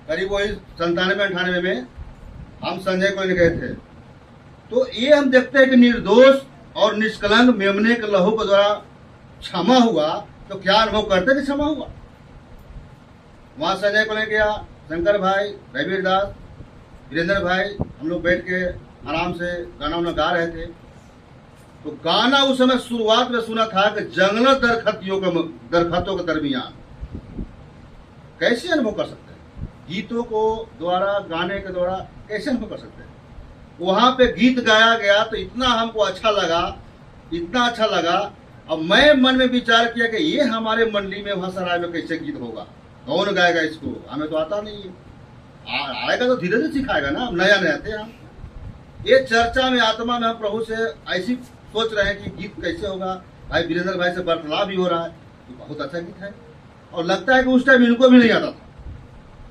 करीब वही 97-98 में हम संजय को गए थे। तो ये हम देखते हैं कि निर्दोष और निष्कलंक मेमने के लहू के द्वारा क्षमा हुआ, तो क्या अनुभव करते कि क्षमा हुआ। वहां संजय को ले गया, शंकर भाई, रविर दास, वीरेंद्र भाई, हम लोग बैठ के आराम से गाना वाना गा रहे थे। तो गाना उस समय शुरुआत में सुना था कि जंगल दरखतों के दरमियान, कैसे अनुभव कर सकते हैं गीतों को द्वारा, गाने के द्वारा कैसे अनुभव कर सकते हैं। वहां पे गीत गाया गया तो इतना हमको अच्छा लगा, इतना अच्छा लगा। अब मैं मन में विचार किया कि ये हमारे मंडली में, वहां सराय में कैसे गीत होगा, कौन गाएगा इसको, हमें तो आता नहीं है। आएगा तो धीरे धीरे सिखाएगा ना, नया नया थे हम। ये चर्चा में आत्मा में हम प्रभु से ऐसी सोच रहे हैं कि गीत कैसे होगा। भाई वीरेंद्र भाई से वार्तालाप भी हो रहा है, तो बहुत अच्छा गीत है। और लगता है कि उस टाइम इनको भी नहीं आता था,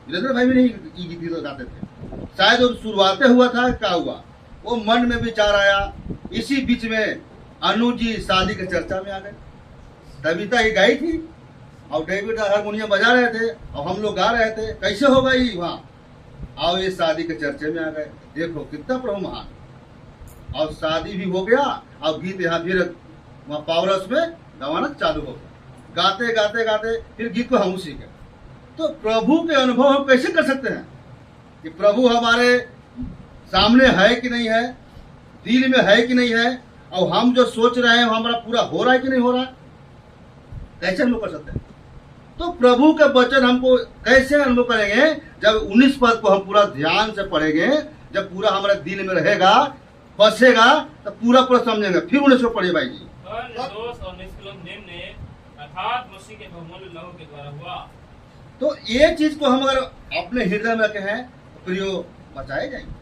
वीरेंद्र भाई भी नहीं गीत गाते थे, शायद वो शुरुआते हुआ था, क्या हुआ, वो मन में विचार आया। इसी बीच में अनु जी शादी की चर्चा में आ गए, कविता ही गाई थी और डेविड हारमोनियम बजा रहे थे और हम लोग गा रहे थे, कैसे होगा ये वहाँ। आओ ये शादी के चर्चे में आ गए, देखो कितना प्रभु महान। और शादी भी हो गया और गीत यहाँ फिर वहाँ पावर हाउस में गवाना चालू हो गया, गाते गाते गाते फिर गीत को हम सीखे। तो प्रभु के अनुभव हम कैसे कर सकते हैं कि प्रभु हमारे सामने है कि नहीं है, दिल में है कि नहीं है, और हम जो सोच रहे हैं हमारा पूरा हो रहा है कि नहीं हो रहा है, कैसे हम लोग कर सकते हैं। तो प्रभु के वचन हमको कैसे अनुभव करेंगे, जब 19 पद को हम पूरा ध्यान से पढ़ेंगे, जब पूरा हमारे दिल में रहेगा, बसेगा, तो पूरा समझेंगे। फिर 19 को पढ़िए भाई जी। निर्दोष और निष्कलंक मेमने अर्थात मसीह के बहुमूल्य लहू के द्वारा हुआ। तो ये चीज को हम अगर अपने हृदय में रखे हैं तो फिर वो बचाए जाएंगे,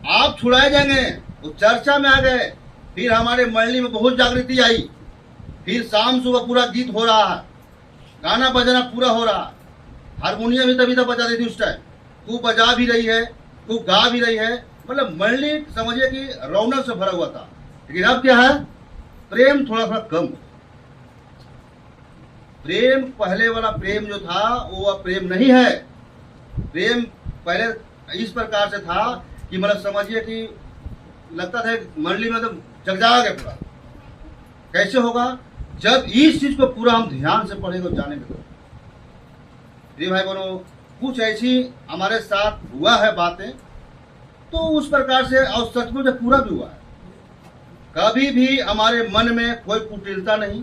आप छुड़ाए जाएंगे। वो चर्चा में आ गए, फिर हमारे मंडली में बहुत जागृति आई, फिर शाम सुबह पूरा गीत हो रहा है, गाना बजाना पूरा हो रहा है, हारमोनियम भी तभी तक बजा रही थी उस टाइम, खूब बजा भी रही है, खूब गा भी रही है, मतलब मंडली समझिए कि रौनक से भरा हुआ था। लेकिन अब क्या है, प्रेम थोड़ा थोड़ा कम। प्रेम पहले वाला प्रेम जो था वो अब प्रेम नहीं है। प्रेम पहले इस प्रकार से था कि मतलब समझिए कि लगता था मंडली में तो जगजा गया पूरा। कैसे होगा, जब इस चीज को पूरा हम ध्यान से पढ़ेंगे और जानेंगे। प्रिय भाई बहनों, कुछ ऐसी हमारे साथ हुआ है बातें, तो उस प्रकार से और सचमुच पूरा भी हुआ है। कभी भी हमारे मन में कोई कुटिलता नहीं,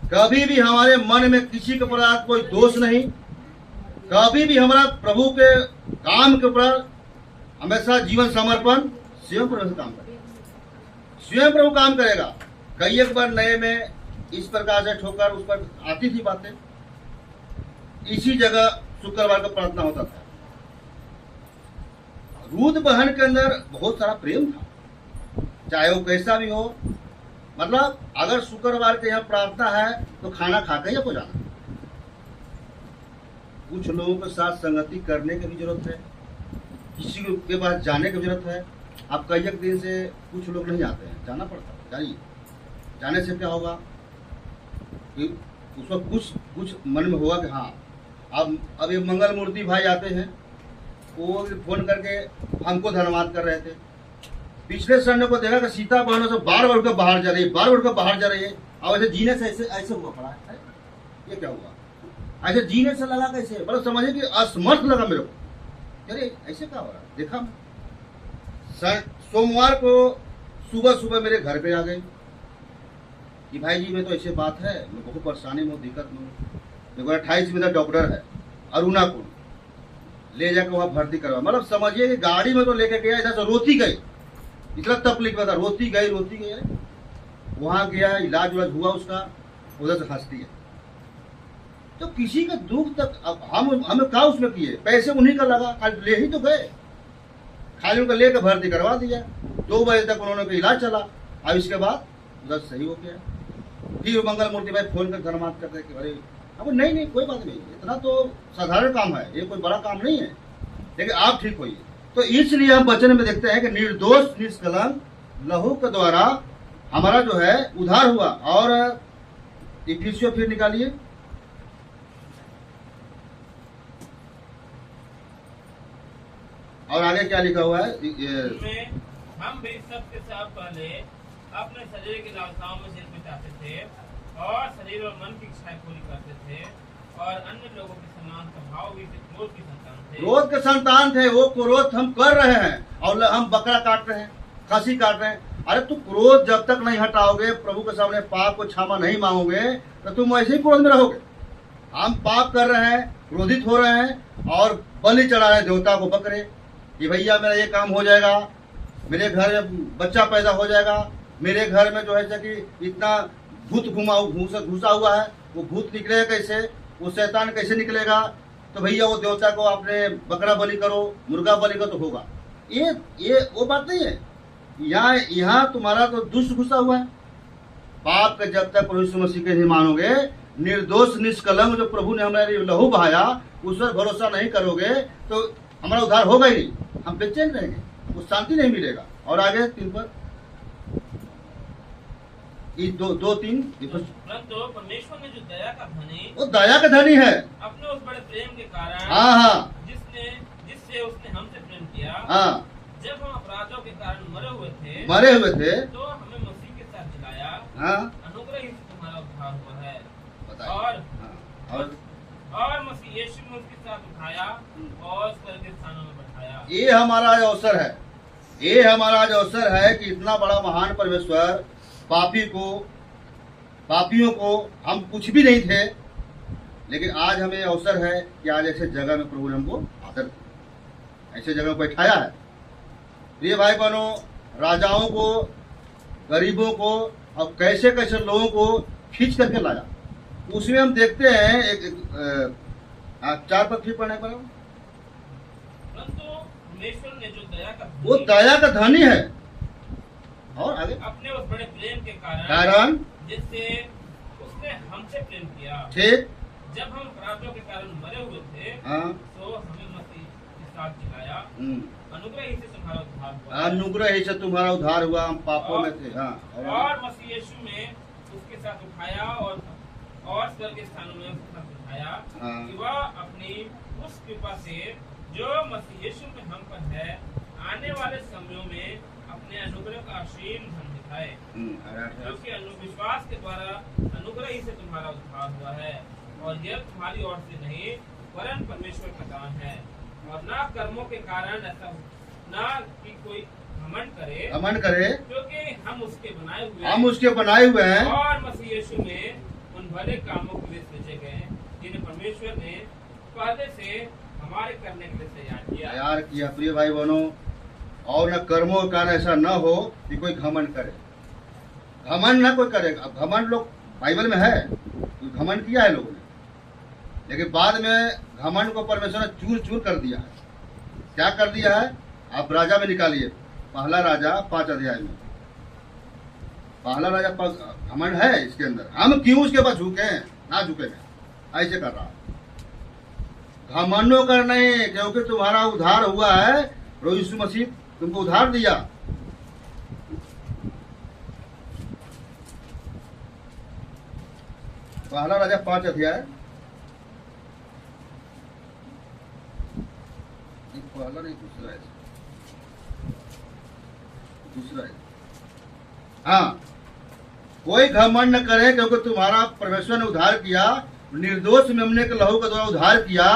कभी भी हमारे मन में किसी के प्रति कोई दोष नहीं, कभी भी हमारा प्रभु के काम के ऊपर हमेशा जीवन समर्पण, स्वयं प्रभु काम करेगा, स्वयं प्रभु काम करेगा। कई एक बार नए में इस प्रकार से ठोकर उस पर आती थी बातें। इसी जगह शुक्रवार का प्रार्थना होता था। रूद बहन के अंदर बहुत सारा प्रेम था, चाहे वो कैसा भी हो। मतलब अगर शुक्रवार के यहाँ प्रार्थना है तो खाना खाकर ही आपको जाना। कुछ लोगों के साथ संगति करने की भी जरूरत है, किसी के पास जाने की जरूरत है, अब कई एक दिन से कुछ लोग नहीं आते हैं, जाना पड़ता है। जाइए, जाने से क्या होगा कि उसको कुछ मन में होगा कि हाँ अब ये मंगल मूर्ति भाई आते हैं, वो फोन करके हमको धन्यवाद कर रहे थे। पिछले संडे को देखा कि सीता बहनों से बार बार बाहर जा रही है, बार बार बाहर जा रही है, और ऐसे जीने से ऐसे हुआ पड़ा है। ये क्या हुआ? ऐसे जीने से लगा कैसे? मतलब समझिए कि असमर्थ लगा मेरे को। अरे ऐसे क्या हो रहा है? देखा सोमवार को सुबह मेरे घर पे आ गए कि भाई जी मैं तो ऐसे बात है, मैं बहुत परेशानी में हूँ, दिक्कत में हूँ। देखो 28 में डॉक्टर है अरुणा को ले जाकर वहाँ भर्ती करवा। मतलब समझिए कि गाड़ी में तो लेके गया, इधर से रोती गई, इतना तकलीफ में था, रोती गई। वहाँ गया, इलाज उलाज हुआ उसका, उधर से हंसती है। तो किसी का दुख तक अब हमें क्या उसमें किए? पैसे उन्हीं का लगा, खाली ले ही तो गए, खाली उनका लेकर भर्ती करवा दिया। 2 बजे तक उन्होंने इलाज चला। अब इसके बाद उधर सही हो गया। फिर मंगल मूर्ति भाई फोन कर धन्यवाद करते कि अरे अब नहीं कोई बात नहीं, इतना तो साधारण काम है, ये कोई बड़ा काम नहीं है, लेकिन आप ठीक होइए। तो इसलिए हम वचन में देखते हैं कि निर्दोष निष्कलंक लहू के द्वारा हमारा जो है उद्धार हुआ। और इफिसियों फिर निकालिए, और आगे क्या लिखा हुआ है? हम भी सबके साथ पहले अपने शरीर की लालसाओं में सिर बिताते थे और शरीर और मन की इच्छाएं पूरी करते थे, और अन्य लोगों के समान स्वभाव भी क्रोध की संतान थे। क्रोध के संतान थे। वो क्रोध हम कर रहे हैं, और हम बकरा काट रहे हैं, खसी काट रहे हैं। अरे तुम क्रोध जब तक नहीं हटाओगे, प्रभु के सामने पाप को क्षमा नहीं मांगोगे, तो तुम ऐसे ही क्रोध में रहोगे। हम पाप कर रहे हैं, क्रोधित हो रहे हैं, और बलि चढ़ा रहे हैं देवता को बकरे कि भैया मेरा ये काम हो जाएगा, मेरे घर में बच्चा पैदा हो जाएगा, मेरे घर में जो है कि इतना भूत घुसा हुआ है, वो भूत निकलेगा कैसे, वो शैतान कैसे निकलेगा? तो भैया वो देवता को आपने बकरा बलि करो, मुर्गा बलि करो तो होगा। ये वो बात नहीं है। यहाँ तुम्हारा तो दुष्ट घुसा हुआ है। पाप का जब तक प्रभु यीशु मसीह के नहीं मानोगे, निर्दोष निष्कलंक जो प्रभु ने हमारे लहू बहाया, उस पर भरोसा नहीं करोगे, तो हमारा उद्धार होगा ही नहीं। हम बेचैन रहेंगे, वो शांति नहीं मिलेगा। और आगे 3 पर 2-3 परंतु परमेश्वर ने जो दया का धनी, वो दया का धनी है, अपने उस बड़े प्रेम के कारण, हाँ, जिससे उसने हमसे प्रेम किया, हाँ, जब हम अपराधों के कारण मरे हुए थे, तो हमें मसीह के साथ जिलाया। हाँ, अनुग्रह ही से तुम्हारा उद्धार हुआ है। बताइए। और मसीह यीशु में उसके साथ उठाया और स्वर्ग के स्थानों में बैठाया। ये हमारा आज अवसर है, ये हमारा आज अवसर है कि इतना बड़ा महान परमेश्वर पापियों को, हम कुछ भी नहीं थे, लेकिन आज हमें अवसर है कि आज ऐसे जगह में प्रभु ने हमको आदर किया, ऐसे जगह पर बैठाया है। प्रिय भाई बहनों, राजाओं को, गरीबों को, और कैसे कैसे लोगों को खींच करके लाया। उसमें हम देखते हैं एक 4 पर फिर पढ़ने पर, परंतु परमेश्वर ने जो दया का, वो दया का धनी है। और आगे अपने उस बड़े प्रेम के कारण जिससे उसने हमसे प्रेम किया, ठीक, जब हम अपराधों के कारण मरे हुए थे, हाँ, तो हमें मसीह के साथ जिलाया। अनुग्रह ही से तुम्हारा उद्धार हुआ। अनुग्रह ही से तुम्हारा उद्धार हुआ, हम पापों में थे। हाँ, और मसीह यीशु में उसके साथ उठाया और स्वर्ग के स्थानों में उसके साथ उठाया, हाँ, कि वह अपनी उस कृपा से जो मसीह यीशु में हम पर है, आने वाले समयों में अपने अनुग्रह का असीम धन दिखाए। क्योंकि विश्वास के द्वारा अनुग्रह ही से तुम्हारा उद्धार हुआ है, और यह तुम्हारी ओर से नहीं वरन परमेश्वर का दान है, और ना कर्मों के कारण, ऐसा ना कि कोई घमंड करे, क्योंकि हम उसके बनाए हुए हैं, और मसीह यीशु में उन भले कामों के लिए सृजे गए जिन्हें परमेश्वर ने पहले से हमारे करने के लिए तैयार किया। प्रिय भाई बहनों, और न कर्मों के कारण ऐसा न हो कि कोई घमंड करे। घमंड ना कोई करे। अब घमंड लोग बाइबल में है, घमंड किया है लोगों ने, लेकिन बाद में घमंड को परमेश्वर ने चूर चूर कर दिया है। क्या कर दिया है? आप राजा में निकालिए, पहला राजा 5 अध्याय में, पहला राजा घमंड है इसके अंदर। हम क्यों उसके पास झुके? ना झुकेंगे, ऐसे कर रहा। घमंडो कर नहीं, क्योंकि तुम्हारा उद्धार हुआ है, प्रभु यीशु मसीह तुमको उधार दिया। पहला राजा 5 अध्याय, पहला नहीं दूसरा है, दूसरा है। हाँ, कोई घमंड न करे क्योंकि तुम्हारा परमेश्वर ने उद्धार किया, निर्दोष मेमने के लहू के द्वारा उद्धार किया,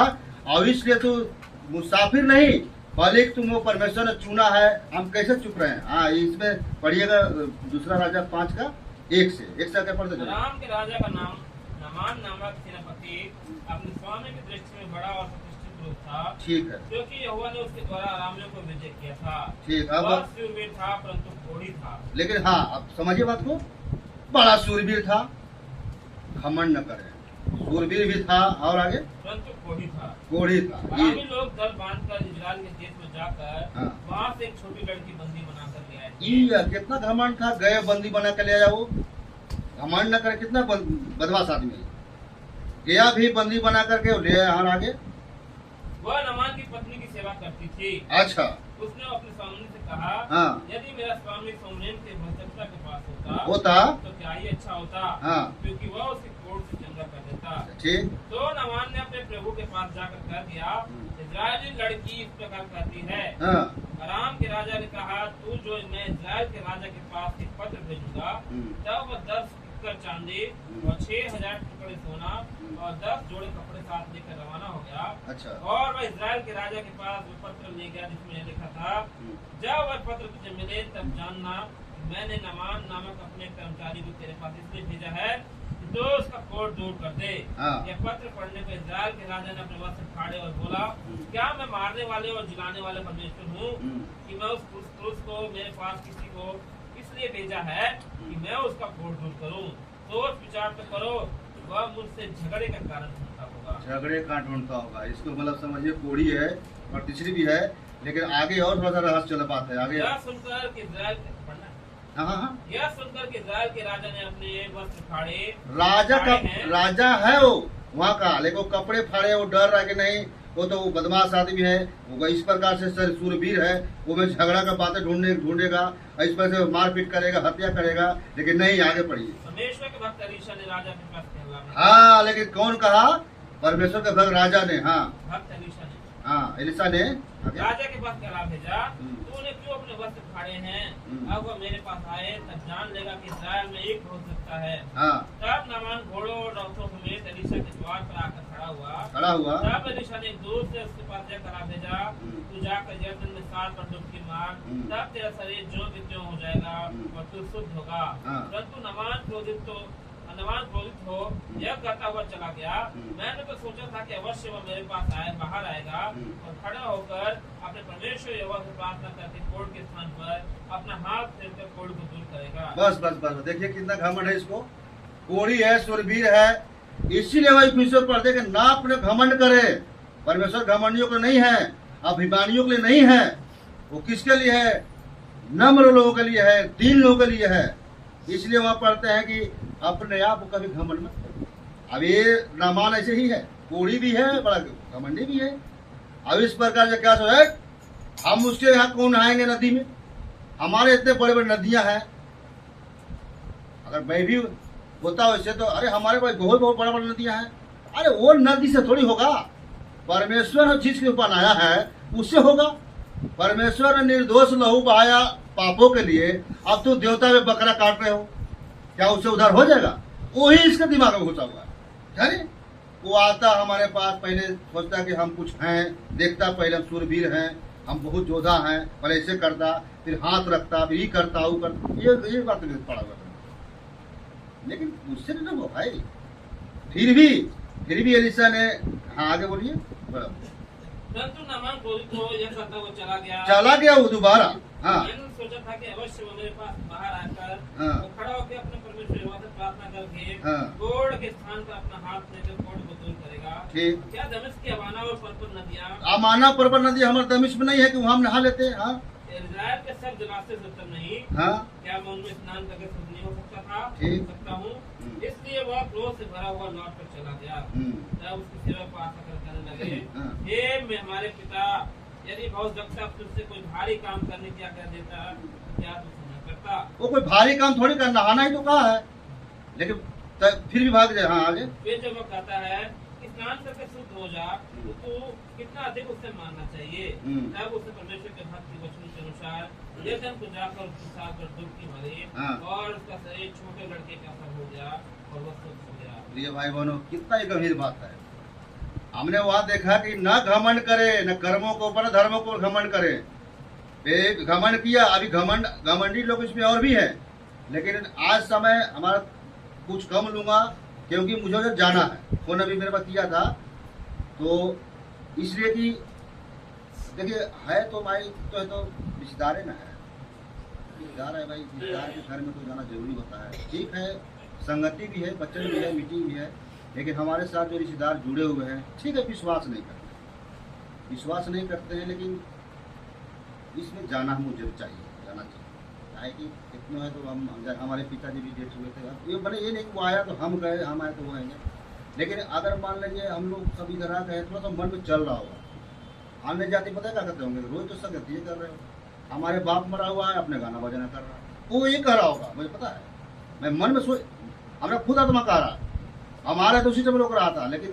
और इसलिए तू मुसाफिर नहीं बल्कि तुम वो परमेश्वर ने चुना है। हम कैसे चुप रहे हैं? हाँ, इसमें पढ़िएगा दूसरा राजा 5 का 1 से आगे पढ़ते चलो। राम के राजा का नाम नामान नामक सेनापति अपने स्वामी की दृष्टि में बड़ा और प्रतिष्ठित लोग था। ठीक है, क्योंकि यहोवा ने उसके द्वारा अरामियों को विजय किया था। ठीक। वह अब शूरवीर था परंतु कोढ़ी था। लेकिन हाँ, अब समझिए बात को, बड़ा सूरवीर था, घमंड न करे, सूरवीर भी था, और आगे परंतु कोढ़ी था। कोढ़ी था। अरामी लोग दल बांधकर इजराइल के देश में जाकर हाँ। वहाँ से एक छोटी लड़की बंदी बनाकर ले आए थे। ये कितना घमंड था, गए बंदी बना के ले आया। वो घमंड न करे, कितना बदमाश आदमी है। गया भी बंदी बना करके ले आया। और आगे वह नमान की पत्नी की सेवा करती थी। अच्छा, उसने अपने स्वामी से कहा, हाँ। यदि मेरा स्वामी सोमरेन के भजनता के पास होता तो क्या ही अच्छा होता, हाँ। क्योंकि वह उसके कोढ़ से चंगा कर देता। ठीक। तो नमान ने अपने प्रभु के पास जाकर कह दिया, इजरायली लड़की इस प्रकार कहती है। हाँ। अराम के राजा ने कहा, तू जो मैं इजराइल के राजा के पास एक पत्र भेजूंगा, तब वह 10 टुकड़े चांदी और 6000 टुकड़े सोना और 10 जोड़े कपड़े साथ लेकर रवाना हो गया। अच्छा। और वह इजराइल के राजा के पास वो पत्र ले गया जिसमें लिखा था, जब वह पत्र तुझे मिले तब जानना मैंने नमान नामक अपने कर्मचारी को तेरे पास इसलिए भेजा है कि तो उसका कोढ़ दूर कर दे। हाँ। यह पत्र पढ़ने पर इजराइल के राजा ने अपने वस्त्र फाड़े और बोला, क्या मैं मारने वाले और जिलाने वाले परमेश्वर हूँ कि मैं उस पुरुष को मेरे पास किसी को इसलिए भेजा है कि मैं उसका कोढ़ दूर करूँ? सोच विचार तो करो, वह मुझसे झगड़े का कारण ढूंढता होगा। झगड़े का ढूंढता होगा, इसको मतलब समझिए कोढ़ी है और तीसरी भी है, लेकिन आगे और थोड़ा सा रहस्य चला बात है आगे। यह सुनकर कि इजराइल पढ़ना, हाँ हाँ हाँ। यह सुनकर कि इजराइल के राजा ने अपने वस्त्र फाड़े। राजा का फाड़े हैं। राजा है वो वहाँ का, लेकिन वो कपड़े फाड़े, वो डर रहा कि नहीं, वो तो वो बदमाश आदमी है, वो इस प्रकार से सूरवीर है, वो में झगड़ा का बातें ढूंढेगा, इस पर से मारपीट करेगा, हत्या करेगा, लेकिन नहीं। आगे पढ़िए। परमेश्वर के भक्त एलीशा ने राजा के पास कहला। हाँ, लेकिन कौन कहा? परमेश्वर के भक्त राजा ने। हाँ भक्त एलीशा ने हाँ, एलिशा ने राजा के पास कहला भेजा, तूने क्यों अपने वस्त्र फाड़े हैं? अब वह मेरे पास आए तब जान लेगा कि इस्राएल में एक हो सकता है। हाँ। तब नामान घोड़ों और रथों समेत एलीशा के द्वार पर आकर खड़ा हुआ। तब एलीशा ने दूर से उसके पास जाकर भेजा, तू जाकर यरदन में 7 बार डुबकी मार, तब तेरा शरीर ज्यों के त्यों हो जाएगा और तू शुद्ध होगा। परंतु नमान क्रोधित हो यह कहता हुआ चला गया। मैंने तो सोचा था कि अवश्य वह मेरे पास बाहर आएगा और खड़ा होकर अपने परमेश्वर यहोवा से प्रार्थना करके कोढ़ के स्थान पर अपना हाथ फेरकर कोढ़ को दूर करेगा। बस देखिए कितना घमंड है इसको। कोढ़ी है, सूरवीर है, इसीलिए वही फिर पढ़ते कि ना अपने घमंड करे। परमेश्वर घमंडियों को नहीं है, अभिमानियों के लिए नहीं है, वो किसके लिए है? नम्र लोगों के लिए है, दीन लोगों के लिए है। इसलिए वहाँ पढ़ते हैं कि अपने आप को कभी घमंड मत करो। अब ये नामान ऐसे ही है, कोढ़ी भी है, बड़ा घमंडी भी है। अब इस प्रकार से क्या सोचे, हम उसके यहाँ कौन आएंगे नदी में? हमारे इतने बड़े बड़े नदियां हैं, अगर मैं भी होता वैसे तो अरे हमारे पास बहुत बहुत बड़ा बड़ा नदियां हैं। अरे वो नदी से थोड़ी होगा, परमेश्वर ने जिसके ऊपर बनाया है उससे होगा। परमेश्वर ने निर्दोष लहू बहाया पापों के लिए, अब तुम देवता में बकरा काट रहे हो, क्या उससे उधार हो जाएगा? वही इसके दिमाग में घुसा हुआ है। वो आता हमारे पास, पहले सोचता कि हम कुछ हैं, देखता पहले हम सूरवीर हैं, हम बहुत योद्धा हैं, पहले ऐसे करता, फिर हाथ रखता, फिर ये करता वो करता, ये बात पड़ा हुआ। लेकिन उससे नहीं हो भाई। फिर भी एलिशा ने, हाँ आगे बोलिए। परंतु नामान क्रोधित हो यह कहता हुआ चला गया वो दोबारा। हाँ। मैंने सोचा था कि अवश्य वो मेरे पास बाहर आकर हाँ। वो खड़ा होकर अपने परमेश्वर यहोवा से प्रार्थना करके हाँ। कोढ़ के स्थान पर अपना हाथ लेकर कोढ़ को दूर करेगा। ठीक। क्या दमिश्क की अमाना और पर्पल नदियाँ, अमाना पर्पल नदी हमारे दमिश्क में नहीं है कि वहाँ हम नहा लेते हैं? हाँ। इस्राएल के सब जलाशय से उत्तम नहीं? हाँ। क्या मैं उनमें स्नान करके शुद्ध नहीं हो सकता था? ठीक। सकता हूँ। इसलिए वह क्रोध से भरा हुआ लौट कर चला गया। तब उसकी सेवा को आशा कर कहने लगे, हे मैं हमारे पिता यदि बहुत जगता तुझसे कोई भारी काम करने की आज्ञा देता तो क्या तू सुना करता? वो कोई भारी काम थोड़ी करना, नहाना ही तो कहा है, लेकिन फिर भी भाग जाए। हाँ आगे। फिर जब वो कहता है कि स्नान करके शुद्ध हो जा, तो तू कितना अधिक उससे मानना चाहिए। तब उसे परमेश्वर के भक्त के वचन के अनुसार लेखन को जाकर उसके साथ डुबकी मारी और उसका शरीर छोटे लड़के का सा हो गया और वह शुद्ध हो गया। प्रिय भाई बहनों, कितना ही गंभीर बात है। हमने वहां देखा कि न घमंड करे, न कर्मों को ऊपर धर्मों को घमंड करे। एक घमंड किया, अभी घमंडी लोग इसमें और भी है, लेकिन आज समय हमारा कुछ कम लूंगा क्योंकि मुझे उधर जाना है। फोन अभी मेरे पास किया था, तो इसलिए कि देखिए है तो भाई तो रिश्तेदार है ना, है रिश्तेदार है भाई, रिश्तेदार के घर में तो जाना जरूरी होता है। ठीक है, संगति भी है, बच्चन भी है, मीटिंग भी है, लेकिन हमारे साथ जो रिश्तेदार जुड़े हुए हैं, ठीक है विश्वास नहीं करते हैं, लेकिन इसमें जाना मुझे चाहिए, जाना चाहिए। चाहे कि इतना है तो हम हमारे पिताजी भी डेथ हुए थे, ये बड़े ये नहीं कि वो आया तो हम गए, हम आए तो वो आएंगे, लेकिन अगर मान लीजिए हम लोग सभी घर आ गए, थोड़ा सा मन में चल रहा होगा। आने जाति पता क्या करते होंगे, रोज तो संगति ये कर रहे हो। हमारे बाप मरा हुआ है, अपने गाना बजाना कर रहा है, वो ये कर रहा होगा, मुझे पता है। मैं मन में सोच, हमारा खुद आत्मा कह रहा, हमारा तो उसी समय रोक रहा था, लेकिन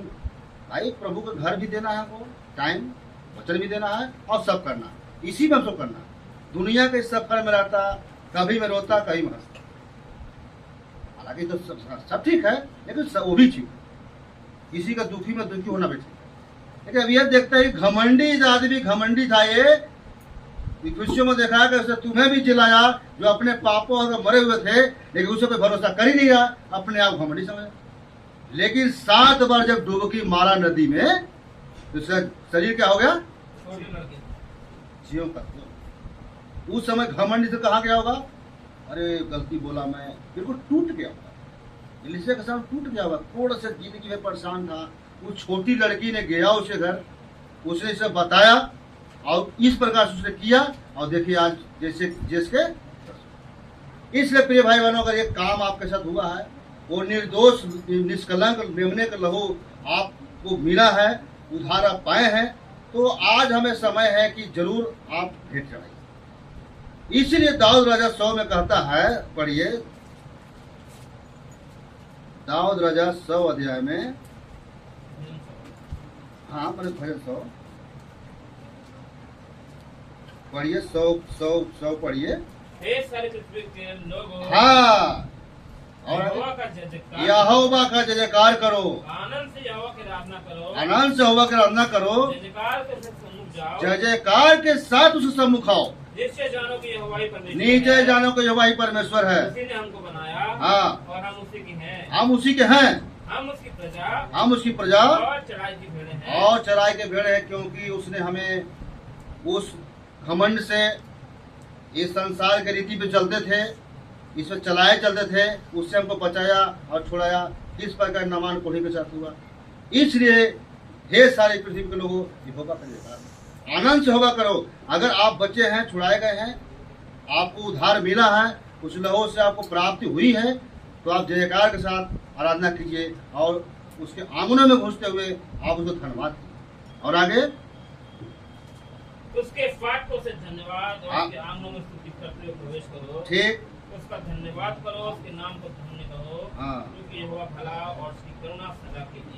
भाई प्रभु को घर भी देना है, हमको टाइम वचन भी देना है और सब करना है, इसी में हम सब करना है। दुनिया के सफर में रहता, कभी मैं रोता कभी मैं हंसता, हालांकि तो सब ठीक है, लेकिन वो भी ठीक है, किसी का दुखी में दुखी होना भी ठीक है। लेकिन अब ये देखते हैं घमंडी आदमी घमंडी था, ये विषयों में देखा कि उसने तुम्हें भी जिलाया जो अपने पापों और मरे हुए थे, लेकिन उसे कोई भरोसा कर ही नहीं रहा, अपने आप घमंडी समझ। लेकिन 7 बार जब डुबकी मारा नदी में, तो उसका शरीर क्या हो गया, ज्यों का त्यों। उस समय घमंडी से कहा गया होगा, अरे गलती बोला मैं, बिल्कुल टूट गया होगा, इलिशा के साथ टूट गया होगा, थोड़ा सा जिंदगी में परेशान था। उस छोटी लड़की ने गया उसके घर, उसने इसे बताया और इस प्रकार से उसने किया, और देखिए आज जैसे जिसके। इसलिए प्रिय भाई बहनों, अगर ये काम आपके साथ हुआ है, वो निर्दोष निष्कलंक मेमने का लहू आपको मिला है, उधार आप पाए हैं, तो आज हमें समय है कि जरूर आप भेंट चढ़ाइए। इसीलिए दाऊद राजा 100 में कहता है, पढ़िए दाऊद राजा 100 अध्याय में, हाँ मैंने भजन 100 पढ़िए, 100 पढ़िए। हे सारे पृथ्वी के लोगों, हाँ, और यहोवा का जय जयकार, यहोवा का जय जयकार करो, आनंद से यहोवा की आराधना करो, आनंद से यहोवा की आराधना करो, जय जयकार के साथ सम्मुख जाओ, जय जयकार के साथ उसे सम्मुख आओ। नीचे जानो कि यहोवा ही परमेश्वर नीचे है, जानो कि यहोवा ही परमेश्वर है, उसी ने हमको बनाया, हाँ, और हम उसी के हैं, हम उसी के हैं, हम उसकी प्रजा, हम उसकी प्रजा और चढ़ाई की भेड़ें हैं, और चराई के भेड़ है, क्योंकि उसने हमें उस घमंड से, इस संसार के रीति पे चलते थे, इसमें चलाए चलते थे, उससे हमको बचाया और छुड़ाया। इस प्रकार नमान कोढ़ी के साथ हुआ। इसलिए हे सारी पृथ्वी के लोगों, यहोवा का जयकार, आनंद से होगा करो। अगर आप बचे हैं, छुड़ाए गए हैं, आपको उद्धार मिला है, उस लहू से आपको प्राप्ति हुई है, तो आप जयकार के साथ आराधना कीजिए और उसके आंगनों में घुसते हुए आप उसको धन्यवाद कीजिए। और आगे उसके फाटकों से धन्यवाद और उसके आंगनों में स्तुति करते हुए प्रवेश करो। ठीक, उसका धन्यवाद करो, उसके नाम को धन्य करो, हाँ। क्योंकि यहोवा भला और उसकी करुणा सदा के लिए।